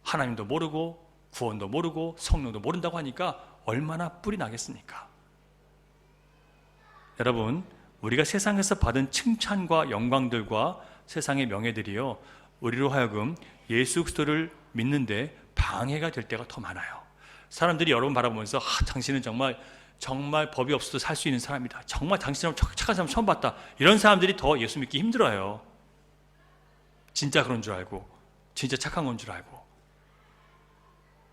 하나님도 모르고 구원도 모르고 성령도 모른다고 하니까 얼마나 뿔이 나겠습니까? 여러분, 우리가 세상에서 받은 칭찬과 영광들과 세상의 명예들이요, 우리로 하여금 예수 그리스도를 믿는데 방해가 될 때가 더 많아요. 사람들이 여러분 바라보면서 당신은 정말 법이 없어도 살 수 있는 사람이다. 정말 당신처럼 착한 사람 처음 봤다. 이런 사람들이 더 예수 믿기 힘들어요. 진짜 그런 줄 알고, 진짜 착한 건 줄 알고.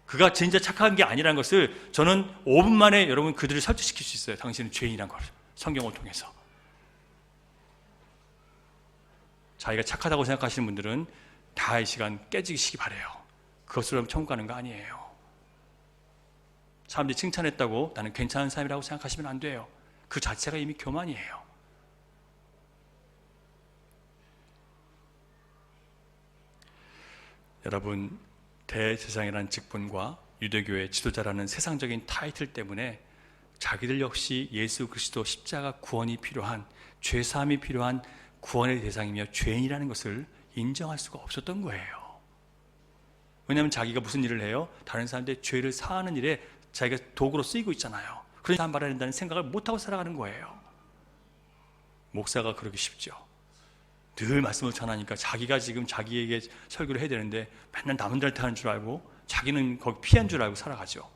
그가 진짜 착한 게 아니라는 것을 저는 5분 만에 여러분 그들을 설득시킬 수 있어요. 당신은 죄인이란 걸, 성경을 통해서. 자기가 착하다고 생각하시는 분들은 다 이 시간 깨지시기 바래요. 그것으로 천국 가는 거 아니에요. 사람들이 칭찬했다고 나는 괜찮은 사람이라고 생각하시면 안 돼요. 그 자체가 이미 교만이에요. 여러분, 대제사장이라는 직분과 유대교의 지도자라는 세상적인 타이틀 때문에 자기들 역시 예수 그리스도 십자가 구원이 필요한, 죄사함이 필요한 구원의 대상이며 죄인이라는 것을 인정할 수가 없었던 거예요. 왜냐하면 자기가 무슨 일을 해요? 다른 사람들의 죄를 사하는 일에 자기가 도구로 쓰이고 있잖아요. 그런 사람 말아야 된다는 생각을 못하고 살아가는 거예요. 목사가 그러기 쉽죠. 늘 말씀을 전하니까 자기가 지금 자기에게 설교를 해야 되는데 맨날 남들한테 하는 줄 알고 자기는 거기 피한 줄 알고 살아가죠.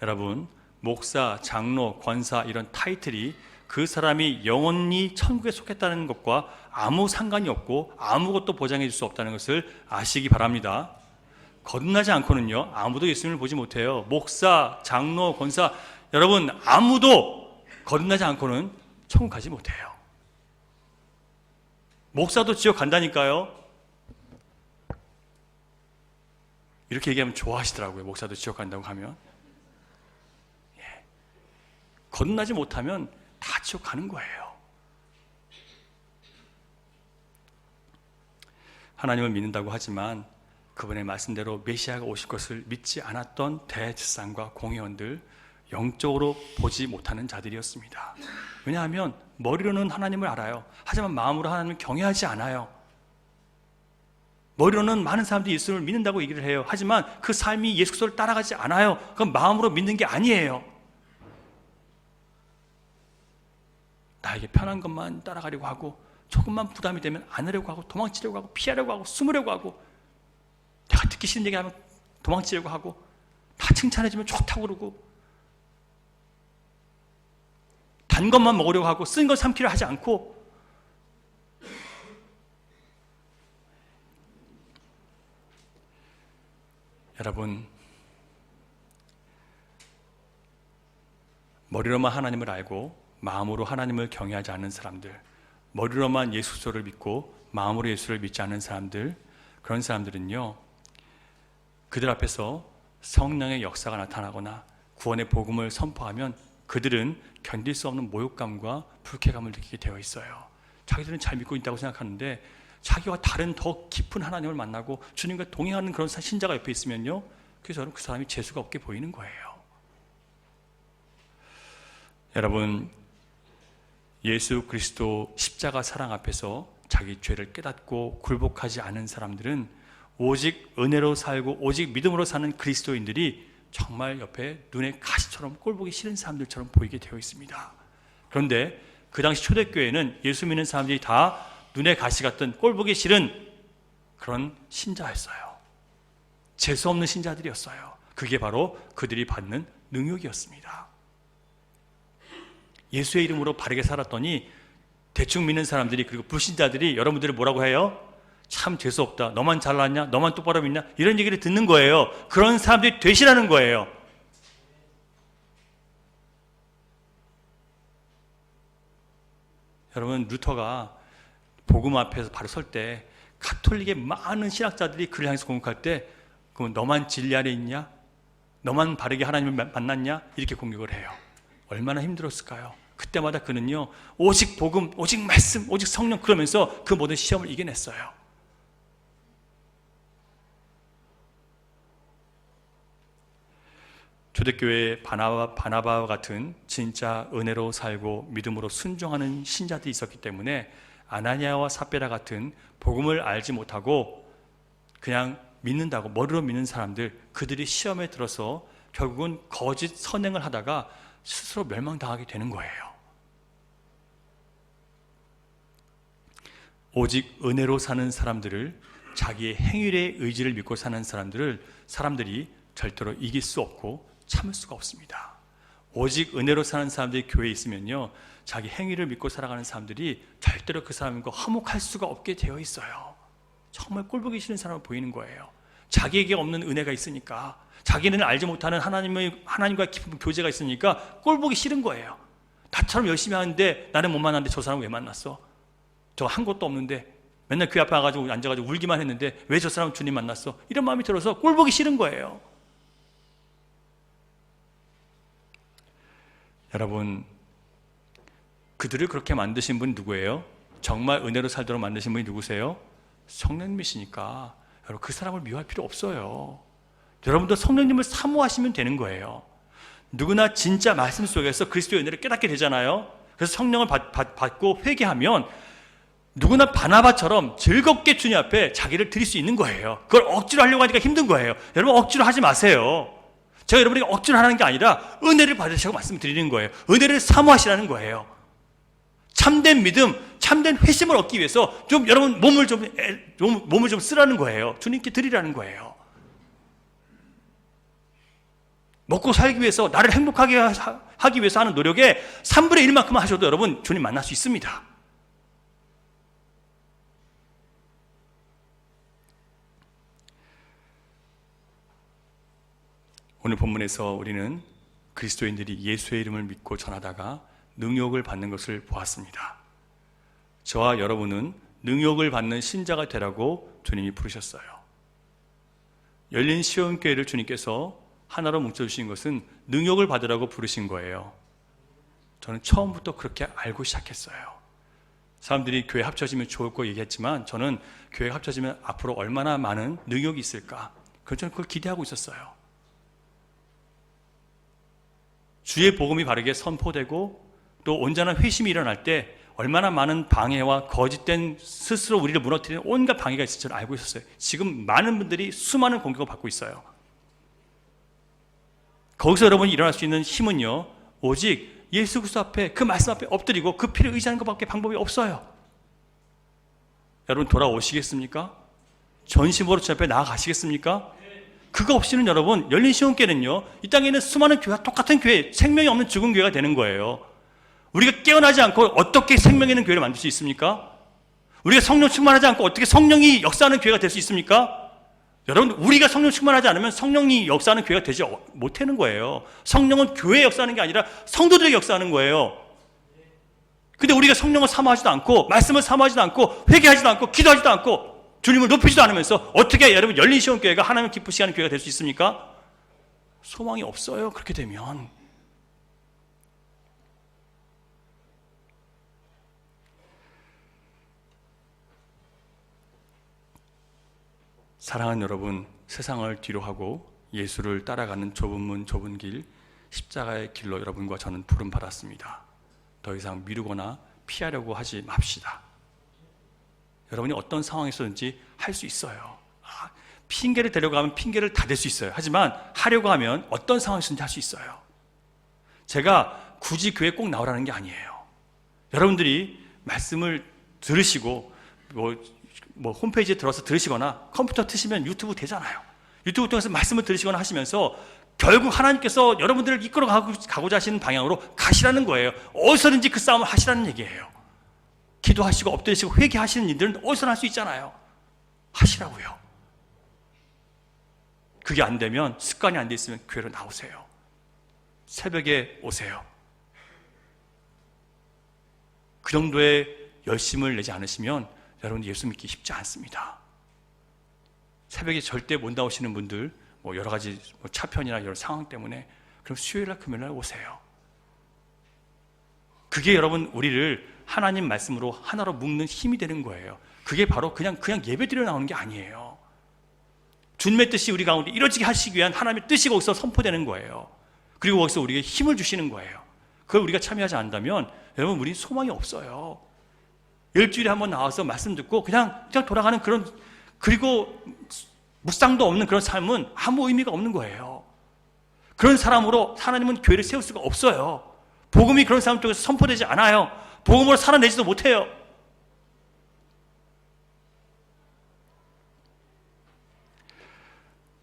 여러분, 목사, 장로, 권사 이런 타이틀이 그 사람이 영원히 천국에 속했다는 것과 아무 상관이 없고 아무것도 보장해 줄 수 없다는 것을 아시기 바랍니다. 거듭나지 않고는요, 아무도 예수님을 보지 못해요. 목사, 장로, 권사, 여러분 아무도 거듭나지 않고는 천국 가지 못해요. 목사도 지옥 간다니까요. 이렇게 얘기하면 좋아하시더라고요. 목사도 지옥 간다고 하면. 거듭나지 못하면 다 지옥 가는 거예요. 하나님을 믿는다고 하지만 그분의 말씀대로 메시아가 오실 것을 믿지 않았던 대제사장과 공회원들, 영적으로 보지 못하는 자들이었습니다. 왜냐하면 머리로는 하나님을 알아요. 하지만 마음으로 하나님을 경외하지 않아요. 머리로는 많은 사람들이 예수를 믿는다고 얘기를 해요. 하지만 그 삶이 예수 그리스도를 따라가지 않아요. 그건 마음으로 믿는 게 아니에요. 나에게 편한 것만 따라가려고 하고 조금만 부담이 되면 안 하려고 하고 도망치려고 하고 피하려고 하고 숨으려고 하고 내가 듣기 싫은 얘기하면 도망치려고 하고 다 칭찬해주면 좋다고 그러고 단 것만 먹으려고 하고 쓴 걸 삼키려 하지 않고 여러분 머리로만 하나님을 알고 마음으로 하나님을 경외하지 않는 사람들, 머리로만 예수 그리스도를 믿고 마음으로 예수를 믿지 않는 사람들, 그런 사람들은요 그들 앞에서 성령의 역사가 나타나거나 구원의 복음을 선포하면 그들은 견딜 수 없는 모욕감과 불쾌감을 느끼게 되어 있어요. 자기들은 잘 믿고 있다고 생각하는데 자기와 다른 더 깊은 하나님을 만나고 주님과 동행하는 그런 신자가 옆에 있으면요 그래서 그 사람이 재수가 없게 보이는 거예요. 여러분, 예수 그리스도 십자가 사랑 앞에서 자기 죄를 깨닫고 굴복하지 않은 사람들은 오직 은혜로 살고 오직 믿음으로 사는 그리스도인들이 정말 옆에 눈에 가시처럼 꼴보기 싫은 사람들처럼 보이게 되어 있습니다. 그런데 그 당시 초대교회는 예수 믿는 사람들이 다 눈에 가시 같은 꼴보기 싫은 그런 신자였어요. 재수 없는 신자들이었어요. 그게 바로 그들이 받는 능욕이었습니다. 예수의 이름으로 바르게 살았더니 대충 믿는 사람들이 그리고 불신자들이 여러분들이 뭐라고 해요? 참 재수없다. 너만 잘났냐? 너만 똑바로 믿냐? 이런 얘기를 듣는 거예요. 그런 사람들이 되시라는 거예요. 여러분, 루터가 복음 앞에서 바로 설 때 가톨릭의 많은 신학자들이 그를 향해서 공격할 때 너만 진리 안에 있냐? 너만 바르게 하나님을 만났냐? 이렇게 공격을 해요. 얼마나 힘들었을까요? 그때마다 그는요 오직 복음, 오직 말씀, 오직 성령 그러면서 그 모든 시험을 이겨냈어요. 초대교회에 바나바와 같은 진짜 은혜로 살고 믿음으로 순종하는 신자들이 있었기 때문에 아나니아와 삽비라 같은 복음을 알지 못하고 그냥 믿는다고 머리로 믿는 사람들, 그들이 시험에 들어서 결국은 거짓 선행을 하다가 스스로 멸망당하게 되는 거예요. 오직 은혜로 사는 사람들을, 자기의 행위의 의지를 믿고 사는 사람들이 절대로 이길 수 없고 참을 수가 없습니다. 오직 은혜로 사는 사람들이 교회에 있으면요, 자기 행위를 믿고 살아가는 사람들이 절대로 그 사람과 화목할 수가 없게 되어 있어요. 정말 꼴보기 싫은 사람을 보이는 거예요. 자기에게 없는 은혜가 있으니까, 자기는 알지 못하는 하나님과 깊은 교제가 있으니까 꼴보기 싫은 거예요. 나처럼 열심히 하는데 나는 못 만났는데 저 사람 왜 만났어? 저 한 것도 없는데 맨날 교회 앞에 와가지고 앉아가지고 울기만 했는데 왜 저 사람 주님 만났어? 이런 마음이 들어서 꼴보기 싫은 거예요. 여러분, 그들을 그렇게 만드신 분이 누구예요? 정말 은혜로 살도록 만드신 분이 누구세요? 성령님이시니까 여러분, 그 사람을 미워할 필요 없어요. 여러분도 성령님을 사모하시면 되는 거예요. 누구나 진짜 말씀 속에서 그리스도의 은혜를 깨닫게 되잖아요. 그래서 성령을 받고 회개하면 누구나 바나바처럼 즐겁게 주님 앞에 자기를 드릴 수 있는 거예요. 그걸 억지로 하려고 하니까 힘든 거예요. 여러분, 억지로 하지 마세요. 제가 여러분에게 억지로 하라는 게 아니라 은혜를 받으시라고 말씀드리는 거예요. 은혜를 사모하시라는 거예요. 참된 믿음, 참된 회심을 얻기 위해서 좀 여러분 몸을 좀 쓰라는 거예요. 주님께 드리라는 거예요. 먹고 살기 위해서, 나를 행복하게 하기 위해서 하는 노력에 3분의 1만큼만 하셔도 여러분 주님 만날 수 있습니다. 오늘 본문에서 우리는 그리스도인들이 예수의 이름을 믿고 전하다가 능욕을 받는 것을 보았습니다. 저와 여러분은 능욕을 받는 신자가 되라고 주님이 부르셨어요. 열린 시온교회를 주님께서 하나로 뭉쳐주신 것은 능욕을 받으라고 부르신 거예요. 저는 처음부터 그렇게 알고 시작했어요. 사람들이 교회 합쳐지면 좋을 거 얘기했지만 저는 교회 합쳐지면 앞으로 얼마나 많은 능욕이 있을까, 저는 그걸 기대하고 있었어요. 주의 복음이 바르게 선포되고 또 온전한 회심이 일어날 때 얼마나 많은 방해와 거짓된 스스로 우리를 무너뜨리는 온갖 방해가 있을 줄 알고 있었어요. 지금 많은 분들이 수많은 공격을 받고 있어요. 거기서 여러분이 일어날 수 있는 힘은요, 오직 예수 그리스도 앞에, 그 말씀 앞에 엎드리고 그 피를 의지하는 것밖에 방법이 없어요. 여러분, 돌아오시겠습니까? 전심으로 주 앞에 나아가시겠습니까? 그거 없이는 여러분, 열린 시온교회는요, 이 땅에 있는 수많은 교회와 똑같은 교회, 생명이 없는 죽은 교회가 되는 거예요. 우리가 깨어나지 않고 어떻게 생명 있는 교회를 만들 수 있습니까? 우리가 성령 충만하지 않고 어떻게 성령이 역사하는 교회가 될 수 있습니까? 여러분, 우리가 성령 충만하지 않으면 성령이 역사하는 교회가 되지 못하는 거예요. 성령은 교회에 역사하는 게 아니라 성도들에게 역사하는 거예요. 근데 우리가 성령을 사모하지도 않고, 말씀을 사모하지도 않고, 회개하지도 않고, 기도하지도 않고, 주님을 높이지도 않으면서 어떻게 여러분 열린 시온교회가 하나님을 기쁘시게 하는 교회가 될 수 있습니까? 소망이 없어요. 그렇게 되면. 사랑하는 여러분, 세상을 뒤로 하고 예수를 따라가는 좁은 문 좁은 길, 십자가의 길로 여러분과 저는 부름받았습니다. 더 이상 미루거나 피하려고 하지 맙시다. 여러분이 어떤 상황에서든지 할 수 있어요. 핑계를 대려고 하면 핑계를 다 댈 수 있어요. 하지만 하려고 하면 어떤 상황에서든지 할 수 있어요. 제가 굳이 교회에 꼭 나오라는 게 아니에요. 여러분들이 말씀을 들으시고 뭐 홈페이지에 들어서 들으시거나 컴퓨터 트시면 유튜브 되잖아요. 유튜브 통해서 말씀을 들으시거나 하시면서 결국 하나님께서 여러분들을 이끌어 가고자 하시는 방향으로 가시라는 거예요. 어디서든지 그 싸움을 하시라는 얘기예요. 기도하시고 엎드리시고 회개하시는 일들은 어디서나 할 수 있잖아요. 하시라고요. 그게 안 되면, 습관이 안 돼 있으면 교회로 나오세요. 새벽에 오세요. 그 정도의 열심을 내지 않으시면 여러분 예수 믿기 쉽지 않습니다. 새벽에 절대 못 나오시는 분들, 여러 가지 차편이나 여러 상황 때문에, 그럼 수요일날 금요일날 오세요. 그게 여러분 우리를 하나님 말씀으로 하나로 묶는 힘이 되는 거예요. 그게 바로 그냥 예배드려 나오는 게 아니에요. 주님의 뜻이 우리 가운데 이루어지게 하시기 위한 하나님의 뜻이 거기서 선포되는 거예요. 그리고 거기서 우리에게 힘을 주시는 거예요. 그걸 우리가 참여하지 않는다면 여러분, 우리 소망이 없어요. 일주일에 한번 나와서 말씀 듣고 그냥 돌아가는 그런, 그리고 묵상도 없는 그런 삶은 아무 의미가 없는 거예요. 그런 사람으로 하나님은 교회를 세울 수가 없어요. 복음이 그런 사람 쪽에서 선포되지 않아요. 복음으로 살아내지도 못해요.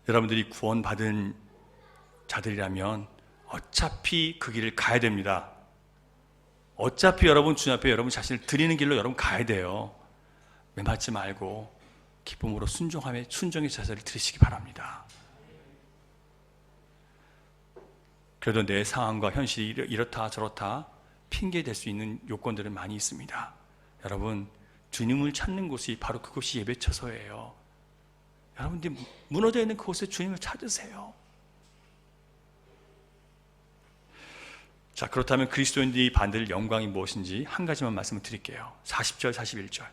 여러분들이 구원받은 자들이라면 어차피 그 길을 가야 됩니다. 어차피 여러분 주님 앞에 여러분 자신을 드리는 길로 여러분 가야 돼요. 매맞지 말고 기쁨으로 순종의 자세를 들이시기 바랍니다. 그래도 내 상황과 현실이 이렇다 저렇다 핑계 댈 수 있는 요건들은 많이 있습니다. 여러분, 주님을 찾는 곳이 바로 그곳이 예배처소예요. 여러분들이 무너져 있는 그곳에 주님을 찾으세요. 자, 그렇다면 그리스도인들이 받을 영광이 무엇인지 한 가지만 말씀을 드릴게요. 40절, 41절.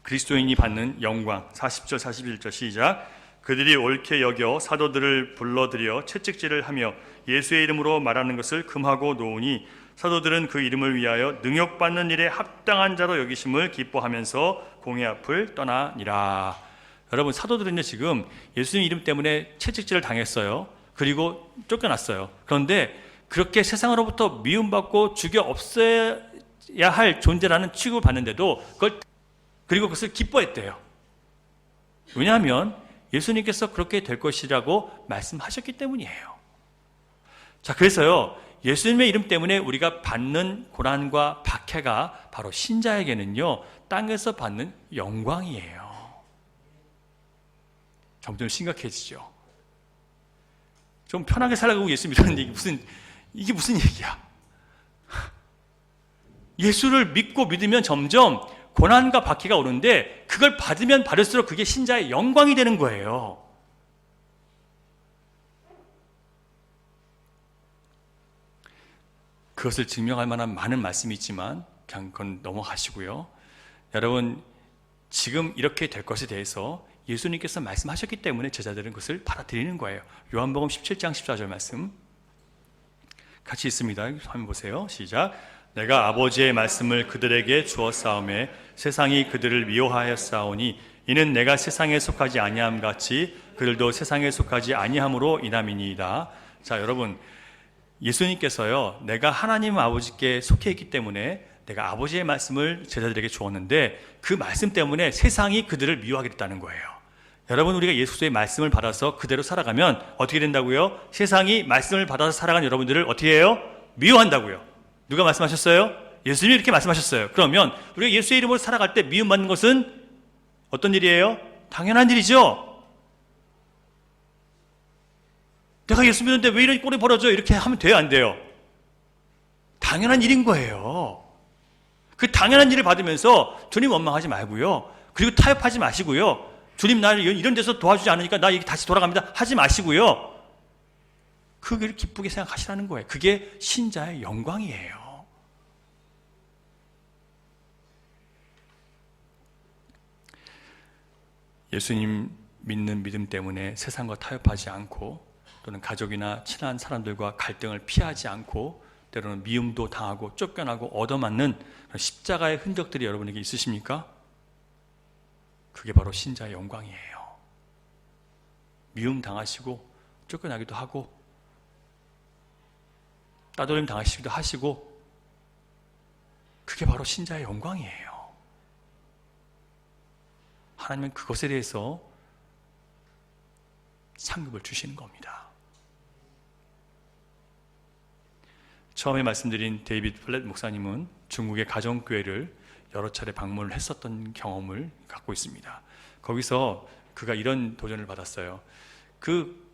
그리스도인이 받는 영광, 40절, 41절 시작. 그들이 옳게 여겨 사도들을 불러들여 채찍질을 하며 예수의 이름으로 말하는 것을 금하고 놓으니 사도들은 그 이름을 위하여 능욕받는 일에 합당한 자로 여기심을 기뻐하면서 공회 앞을 떠나니라. 여러분, 사도들은요 지금 예수님 이름 때문에 채찍질을 당했어요. 그리고 쫓겨났어요. 그런데 그렇게 세상으로부터 미움받고 죽여 없애야 할 존재라는 취급을 받는데도 그리고 그것을 기뻐했대요. 왜냐하면 예수님께서 그렇게 될 것이라고 말씀하셨기 때문이에요. 자, 그래서요 예수님의 이름 때문에 우리가 받는 고난과 박해가 바로 신자에게는요 땅에서 받는 영광이에요. 점점 심각해지죠. 좀 편하게 살라고 예수 믿었는데 이게 무슨 얘기야? 예수를 믿고 믿으면 점점 고난과 박해가 오는데 그걸 받으면 받을수록 그게 신자의 영광이 되는 거예요. 그것을 증명할 만한 많은 말씀이 있지만 그냥 그건 넘어가시고요. 여러분, 지금 이렇게 될 것에 대해서 예수님께서 말씀하셨기 때문에 제자들은 그것을 받아들이는 거예요. 요한복음 17장 14절 말씀 같이 있습니다. 한번 보세요. 시작. 내가 아버지의 말씀을 그들에게 주었사오매 세상이 그들을 미워하였사오니 이는 내가 세상에 속하지 아니함 같이 그들도 세상에 속하지 아니함으로 인함이니이다. 자, 여러분, 예수님께서요 내가 하나님 아버지께 속해 있기 때문에 내가 아버지의 말씀을 제자들에게 주었는데 그 말씀 때문에 세상이 그들을 미워하게 됐다는 거예요. 여러분, 우리가 예수의 말씀을 받아서 그대로 살아가면 어떻게 된다고요? 세상이 말씀을 받아서 살아간 여러분들을 어떻게 해요? 미워한다고요. 누가 말씀하셨어요? 예수님이 이렇게 말씀하셨어요. 그러면 우리가 예수의 이름으로 살아갈 때 미움받는 것은 어떤 일이에요? 당연한 일이죠. 내가 예수 믿는데 왜 이런 꼴이 벌어져? 이렇게 하면 돼요, 안 돼요? 당연한 일인 거예요. 그 당연한 일을 받으면서 주님 원망하지 말고요. 그리고 타협하지 마시고요. 주님 나를 이런 데서 도와주지 않으니까 나 다시 돌아갑니다 하지 마시고요. 그걸 기쁘게 생각하시라는 거예요. 그게 신자의 영광이에요. 예수님 믿는 믿음 때문에 세상과 타협하지 않고 또는 가족이나 친한 사람들과 갈등을 피하지 않고 때로는 미움도 당하고 쫓겨나고 얻어맞는 십자가의 흔적들이 여러분에게 있으십니까? 그게 바로 신자의 영광이에요. 미움 당하시고 쫓겨나기도 하고 따돌림 당하시기도 하시고 그게 바로 신자의 영광이에요. 하나님은 그것에 대해서 상급을 주시는 겁니다. 처음에 말씀드린 데이비드 플랫 목사님은 중국의 가정교회를 여러 차례 방문을 했었던 경험을 갖고 있습니다. 거기서 그가 이런 도전을 받았어요. 그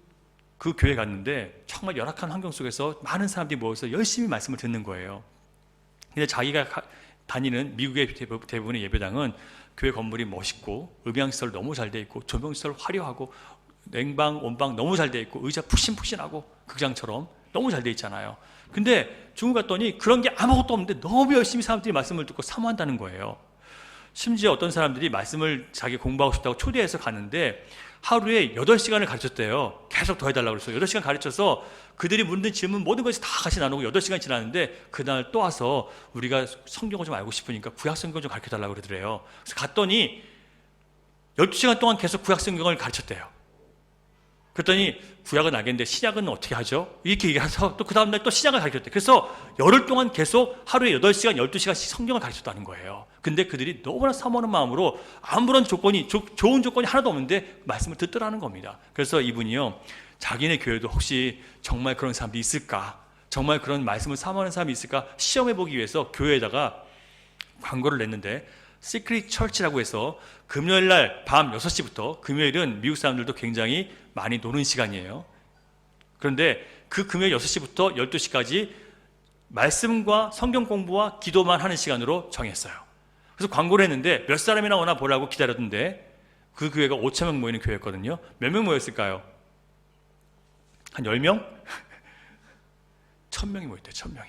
교회 갔는데 정말 열악한 환경 속에서 많은 사람들이 모여서 열심히 말씀을 듣는 거예요. 근데 자기가 다니는 미국의 대부분의 예배당은 교회 건물이 멋있고 음향시설 너무 잘 돼 있고 조명시설 화려하고 냉방, 온방 너무 잘 돼 있고 의자 푹신푹신하고 극장처럼 너무 잘 돼 있잖아요. 근데 중국 갔더니 그런 게 아무것도 없는데 너무 열심히 사람들이 말씀을 듣고 사모한다는 거예요. 심지어 어떤 사람들이 말씀을 자기 공부하고 싶다고 초대해서 갔는데 하루에 8시간을 가르쳤대요. 계속 더 해달라고 그랬어요. 8시간 가르쳐서 그들이 묻는 질문 모든 것이 다 같이 나누고 8시간 지났는데 그날 또 와서 우리가 성경을 좀 알고 싶으니까 구약 성경 좀 가르쳐달라고 그러더래요. 그래서 갔더니 12시간 동안 계속 구약 성경을 가르쳤대요. 그랬더니 구약은 알겠는데 신약은 어떻게 하죠? 이렇게 얘기해서 또 그 다음날 또 신약을 가르쳤대. 그래서 열흘 동안 계속 하루에 8시간, 12시간씩 성경을 가르쳤다는 거예요. 근데 그들이 너무나 사모하는 마음으로 아무런 조건이, 좋은 조건이 하나도 없는데 말씀을 듣더라는 겁니다. 그래서 이분이요, 자기네 교회도 혹시 정말 그런 사람들이 있을까? 정말 그런 말씀을 사모하는 사람이 있을까? 시험해보기 위해서 교회에다가 광고를 냈는데 시크릿 철치라고 해서 금요일날 밤 6시부터, 금요일은 미국 사람들도 굉장히 많이 노는 시간이에요. 그런데 그 금요일 6시부터 12시까지 말씀과 성경 공부와 기도만 하는 시간으로 정했어요. 그래서 광고를 했는데 몇 사람이나 오나 보려고 기다렸는데 그 교회가 5,000명 모이는 교회였거든요. 몇 명 모였을까요? 한 10명? 1,000명이 모였대요. 1,000명이.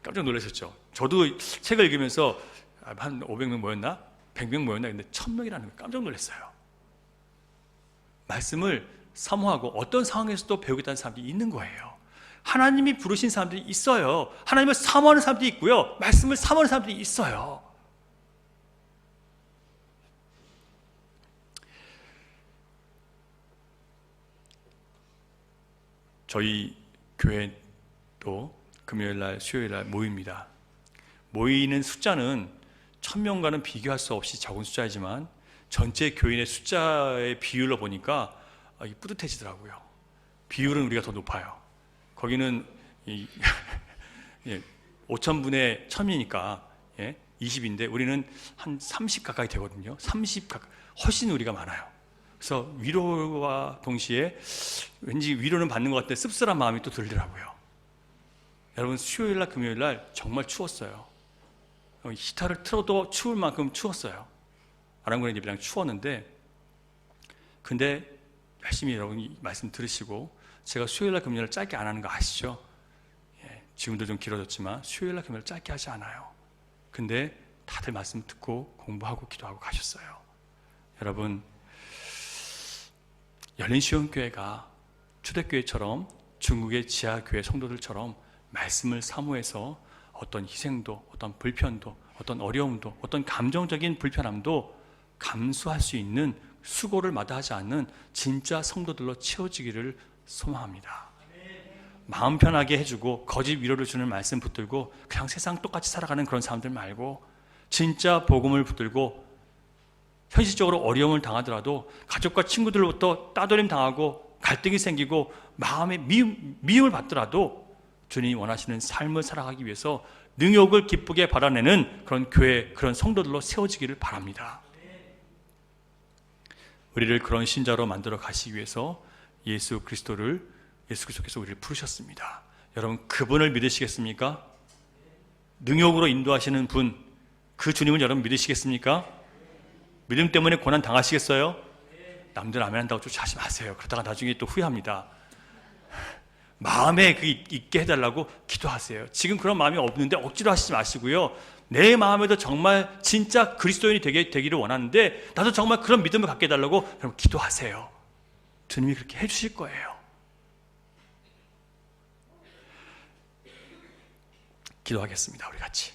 깜짝 놀라셨죠? 저도 책을 읽으면서 한 500명 모였나? 100명 모였나? 근데 1,000명이라는 거 깜짝 놀랐어요. 말씀을 사모하고 어떤 상황에서도 배우겠다는 사람들이 있는 거예요. 하나님이 부르신 사람들이 있어요. 하나님을 사모하는 사람들이 있고요. 말씀을 사모하는 사람들이 있어요. 저희 교회도 금요일날, 수요일날 모입니다. 모이는 숫자는 1,000명과는 비교할 수 없이 적은 숫자이지만 전체 교인의 숫자의 비율로 보니까 뿌듯해지더라고요. 비율은 우리가 더 높아요. 거기는 5,000분의 1,000이니까 20인데 우리는 한 30 가까이 되거든요. 30 가까이, 훨씬 우리가 많아요. 그래서 위로와 동시에 왠지 위로는 받는 것 같은데 씁쓸한 마음이 또 들더라고요. 여러분, 수요일날 금요일날 정말 추웠어요. 히터를 틀어도 추울 만큼 추웠어요. 아랑구는 예배당 추웠는데, 근데 열심히 여러분이 말씀 들으시고, 제가 수요일날 금요일날 짧게 안 하는 거 아시죠? 지금도 좀 길어졌지만 수요일날 금요일 짧게 하지 않아요. 근데 다들 말씀 듣고 공부하고 기도하고 가셨어요. 여러분, 열린시온교회가 초대교회처럼 중국의 지하교회 성도들처럼 말씀을 사모해서 어떤 희생도, 어떤 불편도, 어떤 어려움도, 어떤 감정적인 불편함도 감수할 수 있는 수고를 마다하지 않는 진짜 성도들로 채워지기를 소망합니다. 마음 편하게 해주고 거짓 위로를 주는 말씀 붙들고 그냥 세상 똑같이 살아가는 그런 사람들 말고, 진짜 복음을 붙들고 현실적으로 어려움을 당하더라도 가족과 친구들로부터 따돌림 당하고 갈등이 생기고 마음에 미움을 받더라도 주님이 원하시는 삶을 살아가기 위해서 능욕을 기쁘게 발아내는 그런 교회, 그런 성도들로 세워지기를 바랍니다. 우리를 그런 신자로 만들어 가시기 위해서 예수 그리스도께서 우리를 부르셨습니다. 여러분, 그분을 믿으시겠습니까? 능욕으로 인도하시는 분, 그 주님을 여러분 믿으시겠습니까? 믿음 때문에 고난 당하시겠어요? 남들 아멘 한다고 쫓아하지 마세요. 그러다가 나중에 또 후회합니다. 마음에 그 있게 해달라고 기도하세요. 지금 그런 마음이 없는데 억지로 하시지 마시고요. 내 마음에도 정말 진짜 그리스도인이 되기를 원하는데 나도 정말 그런 믿음을 갖게 해달라고 여러분 기도하세요. 주님이 그렇게 해주실 거예요. 기도하겠습니다. 우리 같이.